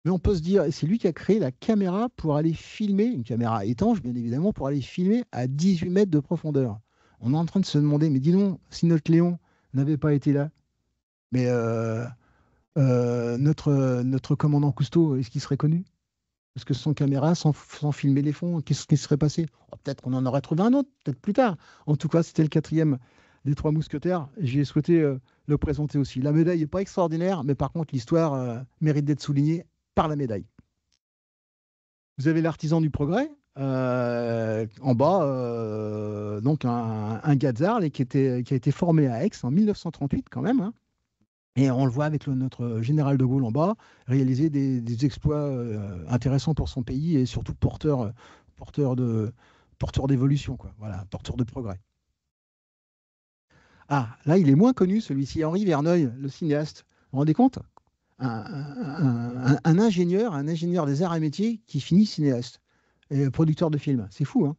Mais on peut se dire, c'est lui qui a créé la caméra pour aller filmer, une caméra étanche bien évidemment, pour aller filmer à 18 mètres de profondeur. On est en train de se demander, mais dis donc, si notre Léon n'avait pas été là, mais notre commandant Cousteau, est-ce qu'il serait connu? Parce que sans caméra, sans filmer les fonds, qu'est-ce qui serait passé? Peut-être qu'on en aurait trouvé un autre, peut-être plus tard. En tout cas, c'était le 4e des 3 mousquetaires. J'ai souhaité le présenter aussi. La médaille n'est pas extraordinaire, mais par contre, l'histoire mérite d'être soulignée par la médaille. Vous avez l'artisan du progrès, en bas, donc un Gazard qui a été formé à Aix en 1938 quand même. Hein. Et on le voit avec notre général de Gaulle en bas, réaliser des exploits intéressants pour son pays et surtout porteur d'évolution, quoi. Voilà, porteur de progrès. Ah, là, il est moins connu, celui-ci, Henri Verneuil, le cinéaste. Vous vous rendez compte? Un ingénieur des arts et métiers qui finit cinéaste et producteur de films. C'est fou, hein?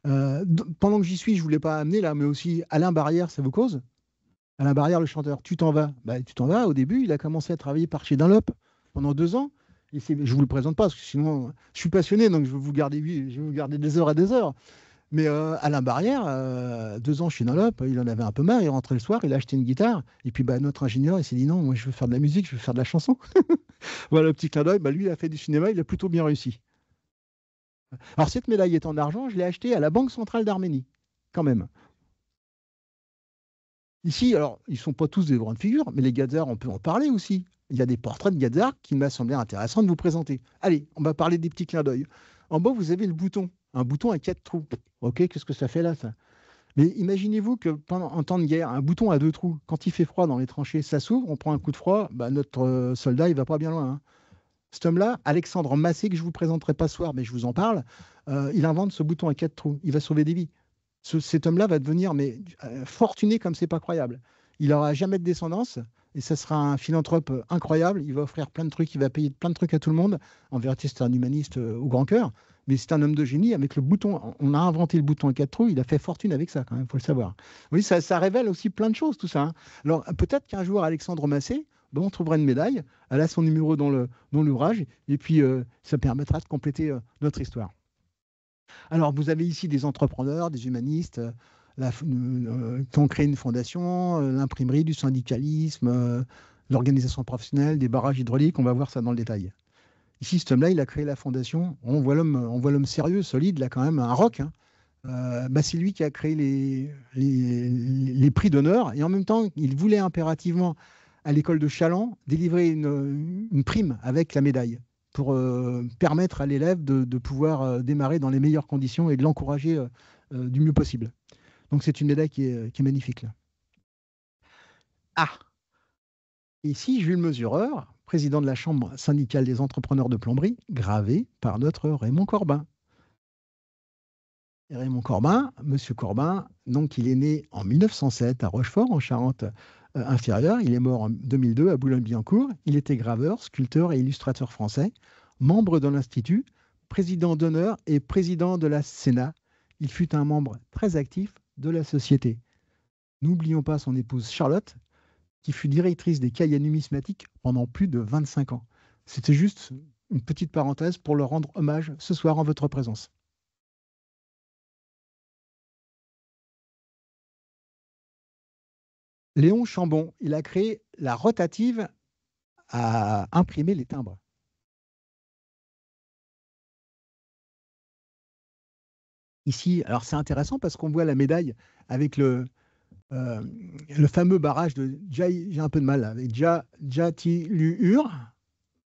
Pendant que j'y suis, je ne voulais pas amener là, mais aussi Alain Barrière, ça vous cause? Alain Barrière, le chanteur, Tu t'en vas. Bah, Tu t'en vas, au début, il a commencé à travailler par chez Dunlop pendant 2 ans. Je ne vous le présente pas, parce que sinon, je suis passionné, donc je vais vous garder des heures et des heures. Mais Alain Barrière, 2 ans chez Dunlop, il en avait un peu marre, il rentrait le soir, il a acheté une guitare, et puis bah, notre ingénieur, il s'est dit non, moi je veux faire de la musique, je veux faire de la chanson. Voilà, le petit clin d'œil, bah, lui, il a fait du cinéma, il a plutôt bien réussi. Alors cette médaille est en argent, je l'ai achetée à la Banque centrale d'Arménie, quand même. Ici, alors, ils ne sont pas tous des grandes figures, mais les Gadzards, on peut en parler aussi. Il y a des portraits de Gadzards qui m'a semblé intéressant de vous présenter. Allez, on va parler des petits clins d'œil. En bas, vous avez le bouton, un bouton à 4 trous. Ok, qu'est-ce que ça fait là, ça? Mais imaginez-vous que pendant en temps de guerre, un bouton à 2 trous, quand il fait froid dans les tranchées, ça s'ouvre, on prend un coup de froid, bah, notre soldat, il va pas bien loin, hein. Cet homme-là, Alexandre Massé, que je ne vous présenterai pas ce soir, mais je vous en parle, il invente ce bouton à 4 trous. Il va sauver des vies. Cet homme-là va devenir fortuné comme c'est pas croyable. Il n'aura jamais de descendance et ça sera un philanthrope incroyable. Il va offrir plein de trucs, il va payer plein de trucs à tout le monde. En vérité, c'est un humaniste au grand cœur, mais c'est un homme de génie avec le bouton. On a inventé le bouton à 4 trous, il a fait fortune avec ça, quand même, il faut le savoir. Oui, ça révèle aussi plein de choses, tout ça, hein. Alors, peut-être qu'un jour, Alexandre Massé, ben, on trouvera une médaille, elle a son numéro dans l'ouvrage, et puis ça permettra de compléter notre histoire. Alors, vous avez ici des entrepreneurs, des humanistes qui ont créé une fondation, l'imprimerie, du syndicalisme, l'organisation professionnelle, des barrages hydrauliques. On va voir ça dans le détail. Ici, cet homme-là, il a créé la fondation. On voit l'homme sérieux, solide, là, quand même, un roc, hein. Bah, c'est lui qui a créé les prix d'honneur. Et en même temps, il voulait impérativement, à l'école de Chaland, délivrer une prime avec la médaille pour permettre à l'élève de pouvoir démarrer dans les meilleures conditions et de l'encourager du mieux possible. Donc c'est une médaille qui est magnifique là. Ah, ici Jules Mesureur, président de la Chambre syndicale des entrepreneurs de plomberie, gravé par notre Raymond Corbin. Et Raymond Corbin, Monsieur Corbin, donc il est né en 1907 à Rochefort, en Charente-Inférieure. Il est mort en 2002 à Boulogne-Billancourt. Il était graveur, sculpteur et illustrateur français, membre de l'Institut, président d'honneur et président de la Sénat. Il fut un membre très actif de la société. N'oublions pas son épouse Charlotte, qui fut directrice des cahiers numismatiques pendant plus de 25 ans. C'était juste une petite parenthèse pour leur rendre hommage ce soir en votre présence. Léon Chambon, il a créé la rotative à imprimer les timbres. Ici, alors c'est intéressant parce qu'on voit la médaille avec le fameux barrage de j'ai un peu de mal avec Jatiluhur.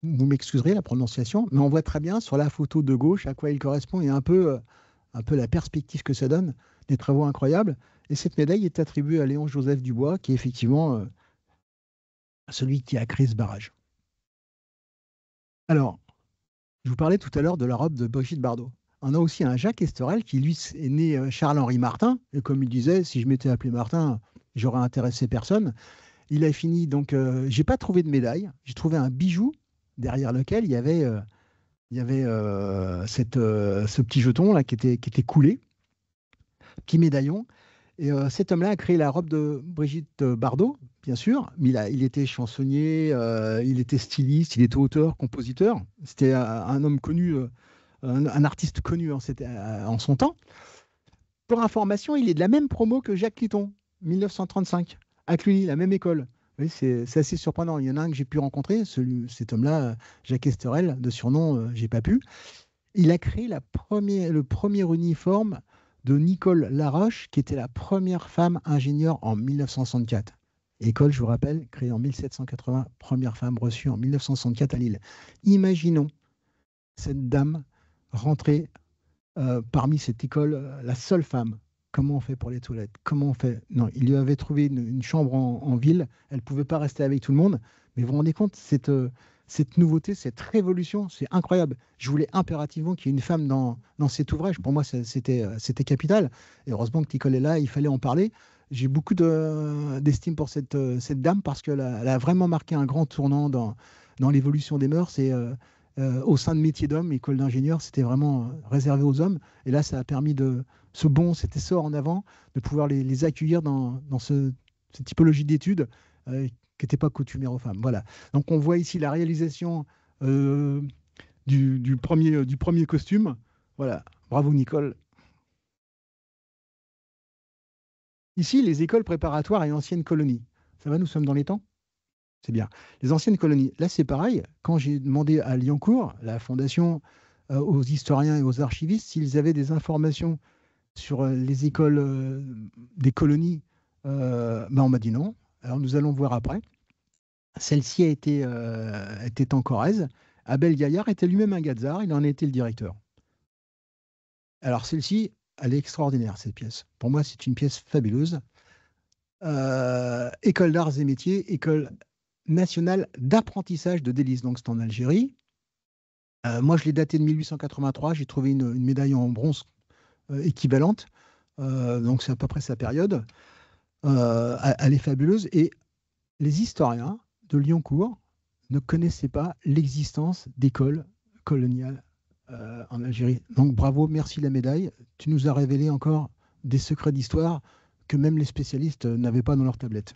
Vous m'excuserez la prononciation, mais on voit très bien sur la photo de gauche à quoi il correspond et un peu la perspective que ça donne, des travaux incroyables. Et cette médaille est attribuée à Léon-Joseph Dubois, qui est effectivement celui qui a créé ce barrage. Alors, je vous parlais tout à l'heure de la robe de Brigitte Bardot. On a aussi un Jacques Estorel qui, lui, est né Charles-Henri Martin. Et comme il disait, si je m'étais appelé Martin, j'aurais intéressé personne. Il a fini, donc, j'ai pas trouvé de médaille. J'ai trouvé un bijou derrière lequel il y avait ce petit jeton là qui était coulé, petit médaillon. Et cet homme-là a créé la robe de Brigitte Bardot, bien sûr, mais il était chansonnier, il était styliste, il était auteur, compositeur. C'était un homme connu, un artiste connu en son temps. Pour information, il est de la même promo que Jacques Litton, 1935, à Cluny, la même école. Oui, c'est assez surprenant. Il y en a un que j'ai pu rencontrer, cet homme-là, Jacques Estorel, de surnom, j'ai pas pu. Il a créé le premier uniforme de Nicole Laroche, qui était la première femme ingénieure en 1964. École, je vous rappelle, créée en 1780, première femme reçue en 1964 à Lille. Imaginons cette dame rentrer parmi cette école, la seule femme. Comment on fait pour les toilettes? Comment on fait? Non, il lui avait trouvé une chambre en ville. Elle ne pouvait pas rester avec tout le monde. Mais vous vous rendez compte, cette nouveauté, cette révolution, c'est incroyable. Je voulais impérativement qu'il y ait une femme dans cet ouvrage. Pour moi, c'était capital. Et heureusement que Nicole est là, il fallait en parler. J'ai beaucoup d'estime pour cette dame parce qu'elle a vraiment marqué un grand tournant dans l'évolution des mœurs. au sein de métiers d'hommes, école d'ingénieur, c'était vraiment réservé aux hommes. Et là, ça a permis cet essor en avant, de pouvoir les accueillir dans cette typologie d'études qui n'était pas coutumière aux femmes. Voilà. Donc on voit ici la réalisation euh, du premier costume. Voilà. Bravo Nicole. Ici, les écoles préparatoires et anciennes colonies. Ça va, nous sommes dans les temps? C'est bien. Les anciennes colonies. Là, c'est pareil. Quand j'ai demandé à Liancourt, la fondation, aux historiens et aux archivistes, s'ils avaient des informations sur les écoles des colonies, ben, on m'a dit non. Alors, nous allons voir après. Celle-ci était en Corrèze. Abel Gaillard était lui-même un Gazard. Il en était le directeur. Alors, celle-ci, elle est extraordinaire, cette pièce. Pour moi, c'est une pièce fabuleuse. École d'arts et métiers, école nationale d'apprentissage de délices. Donc, c'est en Algérie. Moi, je l'ai daté de 1883. J'ai trouvé une médaille en bronze équivalente. Donc, c'est à peu près sa période. Elle est fabuleuse. Et les historiens de Liancourt ne connaissaient pas l'existence d'écoles coloniales en Algérie. Donc, bravo, merci la médaille. Tu nous as révélé encore des secrets d'histoire que même les spécialistes n'avaient pas dans leur tablette.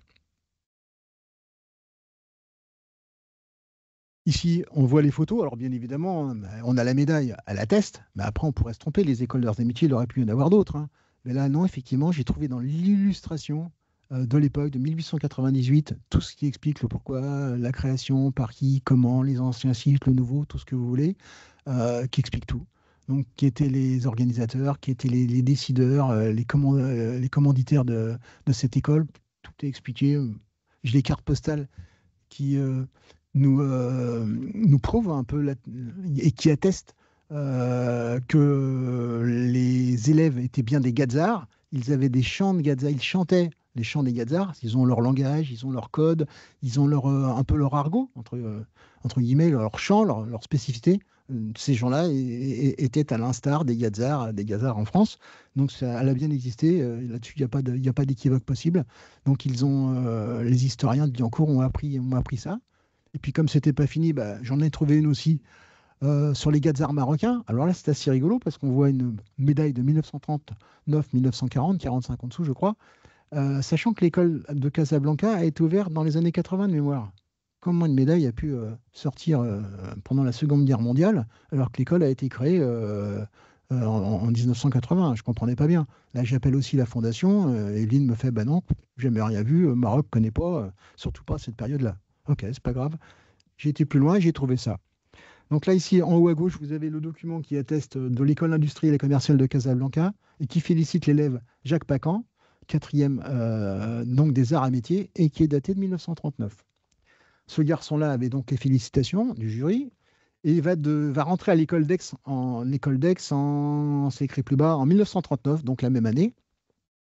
Ici, on voit les photos. Alors, bien évidemment, on a la médaille, elle atteste, mais après, on pourrait se tromper. Les écoles d'arts et métiers, il aurait pu y en avoir d'autres, hein. Mais là, non, effectivement, j'ai trouvé dans l'illustration de l'époque, de 1898, tout ce qui explique le pourquoi, la création, par qui, comment, les anciens sites, le nouveau, tout ce que vous voulez, qui explique tout. Donc, qui étaient les organisateurs, qui étaient les décideurs, les commanditaires de cette école. Tout est expliqué. J'ai les cartes postales qui nous prouve un peu et qui atteste que les élèves étaient bien des Gazards. Ils avaient des chants de Gazards, ils chantaient les chants des Gazards. Ils ont leur langage, ils ont leur code, ils ont un peu leur argot, entre guillemets, leur chant, leur spécificité. Ces gens-là étaient à l'instar des Gazards en France. Donc ça, elle a bien existé. Là-dessus, il n'y a pas d'équivoque possible. Donc les historiens de Billancourt ont appris ça. Et puis comme c'était pas fini, bah, j'en ai trouvé une aussi sur les Gazards marocains. Alors là, c'est assez rigolo parce qu'on voit une médaille de 1939, 1940, 45 en dessous, je crois, sachant que l'école de Casablanca a été ouverte dans les années 80 de mémoire. Comment une médaille a pu sortir pendant la Seconde Guerre mondiale alors que l'école a été créée en 1980? Je ne comprenais pas bien. Là, j'appelle aussi la fondation. Evelyne me fait, bah non, jamais rien vu. Maroc ne connaît pas, surtout pas cette période-là. Ok, c'est pas grave. J'ai été plus loin et j'ai trouvé ça. Donc là, ici, en haut à gauche, vous avez le document qui atteste de l'école industrielle et commerciale de Casablanca et qui félicite l'élève Jacques Pacan, quatrième donc des arts et métiers, et qui est daté de 1939. Ce garçon-là avait donc les félicitations du jury et il va rentrer à l'école d'Aix c'est écrit plus bas, en 1939, donc la même année.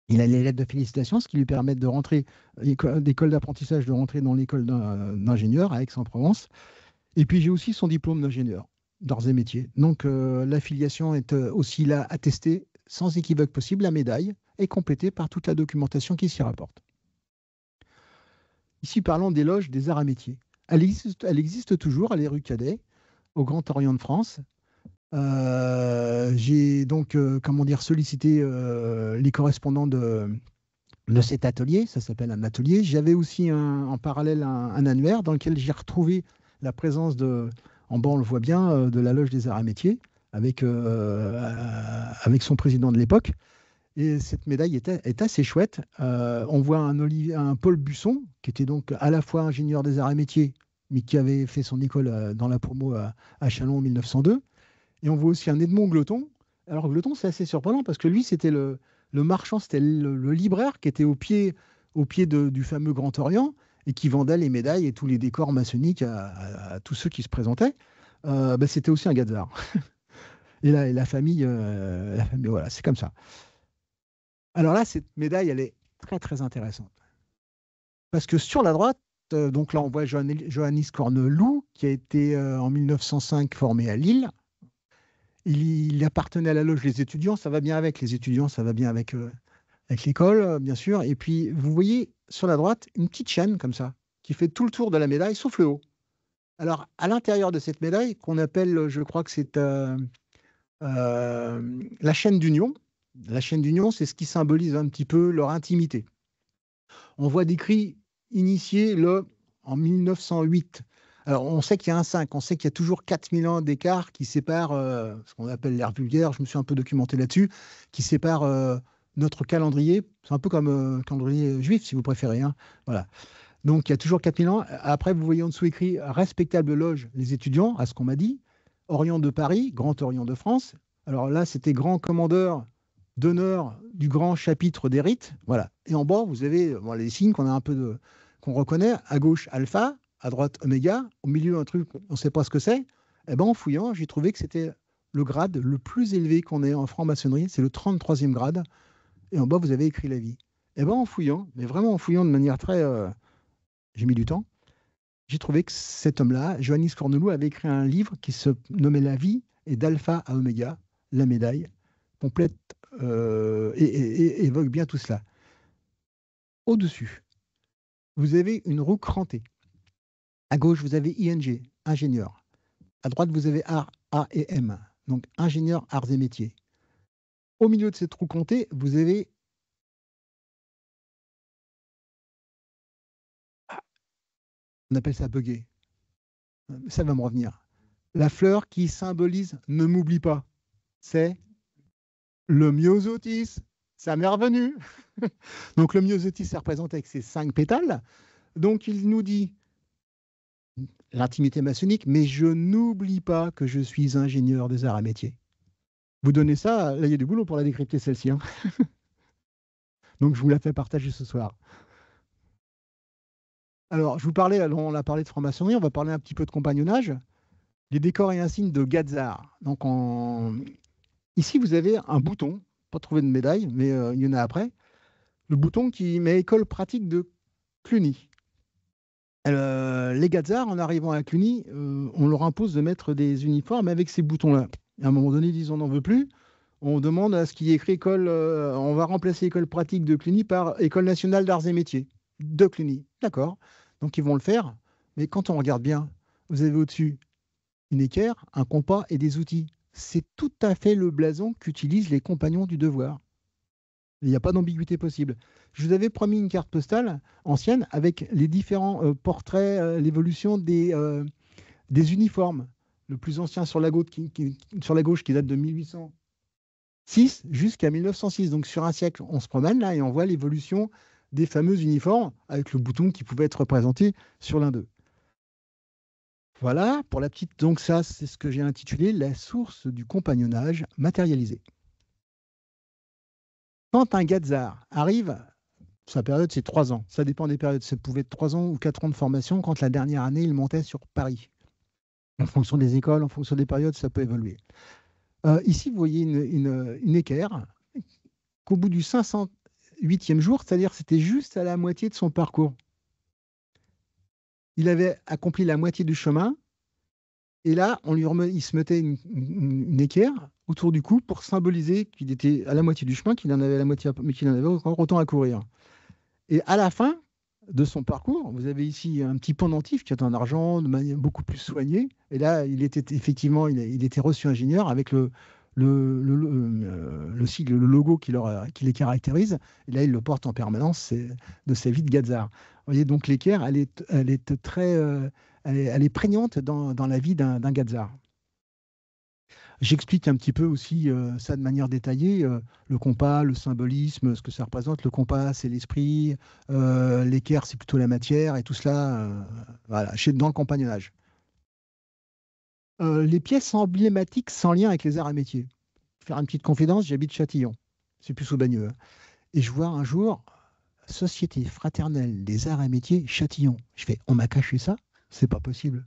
Il a les lettres de félicitations, ce qui lui permet de rentrer, d'école d'apprentissage, de rentrer dans l'école d'ingénieur à Aix-en-Provence. Et puis j'ai aussi son diplôme d'ingénieur d'arts et métiers. Donc l'affiliation est aussi là attestée, sans équivoque possible. La médaille est complétée par toute la documentation qui s'y rapporte. Ici, parlons des loges des arts et métiers. Elle existe toujours, elle est rue Cadet, au Grand Orient de France. J'ai donc sollicité les correspondants de cet atelier. Ça s'appelle un atelier. J'avais aussi en parallèle un annuaire dans lequel j'ai retrouvé la présence en bas on le voit bien, de la loge des arts et métiers avec son président de l'époque. Et cette médaille est assez chouette. On voit un Paul Busson, qui était donc à la fois ingénieur des arts et métiers, mais qui avait fait son école dans la promo à Châlons en 1902. Et on voit aussi un Edmond Gloton. Alors Gloton, c'est assez surprenant parce que lui, c'était le marchand, c'était le libraire qui était au pied du fameux Grand Orient et qui vendait les médailles et tous les décors maçonniques à tous ceux qui se présentaient. C'était aussi un Gazard. Et la famille, voilà, c'est comme ça. Alors là, cette médaille, elle est très, très intéressante. Parce que sur la droite, donc là, on voit Johannis Corneloup, qui a été en 1905 formé à Lille. Il appartenait à la loge des étudiants, ça va bien avec les étudiants, ça va bien avec l'école, bien sûr. Et puis, vous voyez sur la droite une petite chaîne comme ça, qui fait tout le tour de la médaille, sauf le haut. Alors, à l'intérieur de cette médaille, qu'on appelle, je crois que c'est la chaîne d'union. La chaîne d'union, c'est ce qui symbolise un petit peu leur intimité. On voit décrit initié en 1908. Alors, on sait qu'il y a un 5, on sait qu'il y a toujours 4000 ans d'écart qui séparent ce qu'on appelle l'ère vulgaire, je me suis un peu documenté là-dessus, qui sépare notre calendrier. C'est un peu comme calendrier juif, si vous préférez, hein. Voilà. Donc, il y a toujours 4000 ans. Après, vous voyez en dessous écrit respectable loge les étudiants, à ce qu'on m'a dit. Orient de Paris, Grand Orient de France. Alors là, c'était grand commandeur d'honneur du grand chapitre des rites. Voilà. Et en bas, vous avez bon, les signes qu'on reconnaît. À gauche, alpha. À droite, oméga. Au milieu, un truc, on ne sait pas ce que c'est. Eh ben, en fouillant, j'ai trouvé que c'était le grade le plus élevé qu'on ait en franc-maçonnerie. C'est le 33e grade. Et en bas, vous avez écrit la vie. Eh ben, en fouillant, mais vraiment en fouillant de manière très. J'ai mis du temps. J'ai trouvé que cet homme-là, Johannes Cornelou, avait écrit un livre qui se nommait La vie et d'alpha à oméga, la médaille, complète et évoque bien tout cela. Au-dessus, vous avez une roue crantée. À gauche, vous avez ING, ingénieur. À droite, vous avez art, A et M, donc ingénieur, arts et métiers. Au milieu de cette roue crantée, vous avez on appelle ça bugger. Ça va me revenir. La fleur qui symbolise ne m'oublie pas, c'est le myosotis. Ça m'est revenu. Donc le myosotis est représenté avec ses 5 pétales. Donc il nous dit l'intimité maçonnique, mais je n'oublie pas que je suis ingénieur des arts et métiers. Vous donnez ça, là il y a du boulot pour la décrypter celle-ci, hein. Donc je vous la fais partager ce soir. Alors je vous parlais, on a parlé de franc-maçonnerie, on va parler un petit peu de compagnonnage. Les décors et insignes de Gadzar. Donc ici vous avez un bouton, pas trouvé de médaille, mais il y en a après. Le bouton qui met école pratique de Cluny. Les Gadzards, en arrivant à Cluny, on leur impose de mettre des uniformes avec ces boutons-là. À un moment donné, ils disent on n'en veut plus. On demande à ce qu'il y ait écrit école, on va remplacer école pratique de Cluny par école nationale d'arts et métiers de Cluny. D'accord. Donc ils vont le faire. Mais quand on regarde bien, vous avez au-dessus une équerre, un compas et des outils. C'est tout à fait le blason qu'utilisent les compagnons du devoir. Il n'y a pas d'ambiguïté possible. Je vous avais promis une carte postale ancienne avec les différents portraits, l'évolution des uniformes. Le plus ancien sur la gauche qui date de 1806 jusqu'à 1906. Donc sur un siècle, on se promène là et on voit l'évolution des fameux uniformes avec le bouton qui pouvait être représenté sur l'un d'eux. Voilà pour la petite. Donc ça, c'est ce que j'ai intitulé la source du compagnonnage matérialisé. Quand un Gadzar arrive, sa période c'est 3 ans. Ça dépend des périodes. Ça pouvait être 3 ans ou 4 ans de formation quand la dernière année, il montait sur Paris. En fonction des écoles, en fonction des périodes, ça peut évoluer. Ici, vous voyez une équerre qu'au bout du 508e jour, c'est-à-dire c'était juste à la moitié de son parcours. Il avait accompli la moitié du chemin et là, il se mettait une équerre autour du cou pour symboliser qu'il était à la moitié du chemin, qu'il en avait la moitié, mais qu'il en avait encore autant à courir. Et à la fin de son parcours, vous avez ici un petit pendentif qui est en argent, de manière beaucoup plus soignée. Et là, il était effectivement, il était reçu ingénieur avec le sigle, le logo qui les caractérise. Et là, il le porte en permanence de sa vie de Gadzar. Vous voyez, donc l'équerre, elle est très, elle est prégnante dans la vie d'un Gadzar. J'explique un petit peu aussi ça de manière détaillée, le compas, le symbolisme, ce que ça représente. Le compas, c'est l'esprit, l'équerre, c'est plutôt la matière, et tout cela, voilà, dans le compagnonnage. Les pièces emblématiques sans lien avec les arts et métiers. Faire une petite confidence, j'habite Châtillon, c'est plus au Bagneux, hein. Et je vois un jour, Société fraternelle des arts et métiers, Châtillon. Je fais, on m'a caché ça? C'est pas possible.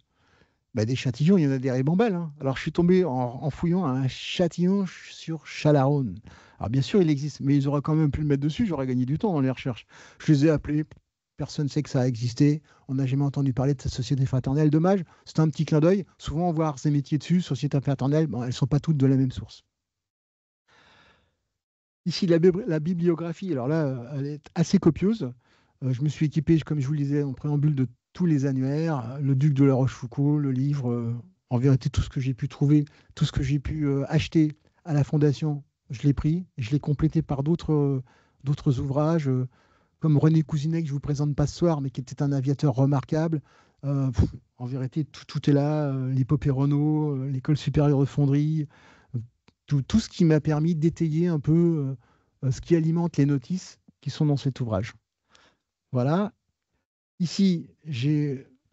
Bah, des Châtillons, il y en a des ribambelles, hein. Alors, je suis tombé en fouillant à un Châtillon sur Chalaronne. Alors, bien sûr, il existe, mais ils auraient quand même pu le mettre dessus. J'aurais gagné du temps dans les recherches. Je les ai appelés. Personne ne sait que ça a existé. On n'a jamais entendu parler de cette société fraternelle. Dommage, c'est un petit clin d'œil. Souvent, on voit ces métiers dessus, société fraternelle, bon, elles ne sont pas toutes de la même source. Ici, la bibliographie, alors là, elle est assez copieuse. Je me suis équipé, comme je vous le disais en préambule, de tous les annuaires, le Duc de La Rochefoucauld, le livre, en vérité, tout ce que j'ai pu trouver, tout ce que j'ai pu acheter à la Fondation, je l'ai pris, et je l'ai complété par d'autres ouvrages, comme René Cousinet, que je ne vous présente pas ce soir, mais qui était un aviateur remarquable. En vérité, tout est là, l'Hippopée Renault, l'École supérieure de fonderie, tout ce qui m'a permis d'étayer un peu ce qui alimente les notices qui sont dans cet ouvrage. Voilà. Ici,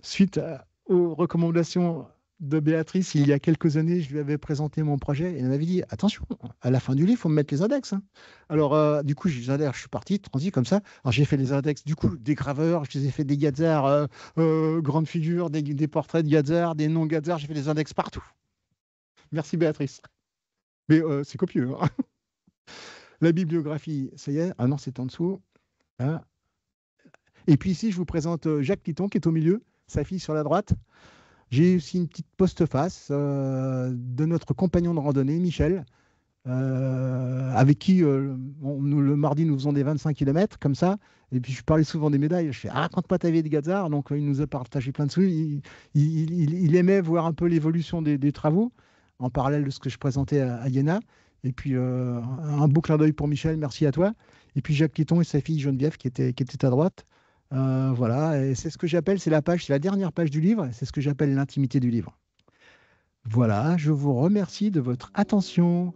suite aux recommandations de Béatrice, il y a quelques années, je lui avais présenté mon projet et elle m'avait dit, attention, à la fin du livre, il faut me mettre les index, hein. Alors, du coup, je suis parti, transi comme ça. Alors, j'ai fait les index, du coup, des graveurs, je les ai fait des Gazar, grandes figures, des portraits de Gazar, des noms Gazar, j'ai fait des index partout. Merci Béatrice. Mais c'est copieux, hein. La bibliographie, ça y est. Ah non, c'est en dessous. Hein. Et puis ici, je vous présente Jacques Titon, qui est au milieu, sa fille sur la droite. J'ai aussi une petite postface de notre compagnon de randonnée, Michel, avec qui, le mardi, nous faisons des 25 km, comme ça. Et puis, je parlais souvent des médailles. Je fais, ah, raconte-moi ta vie de Gazar. Donc, il nous a partagé plein de trucs. Il aimait voir un peu l'évolution des travaux, en parallèle de ce que je présentais à Iéna. Et puis, un beau clin d'œil pour Michel, merci à toi. Et puis, Jacques Quéton et sa fille Geneviève, qui était à droite. Voilà, et c'est ce que j'appelle, c'est la dernière page du livre, c'est ce que j'appelle l'intimité du livre. Voilà, je vous remercie de votre attention.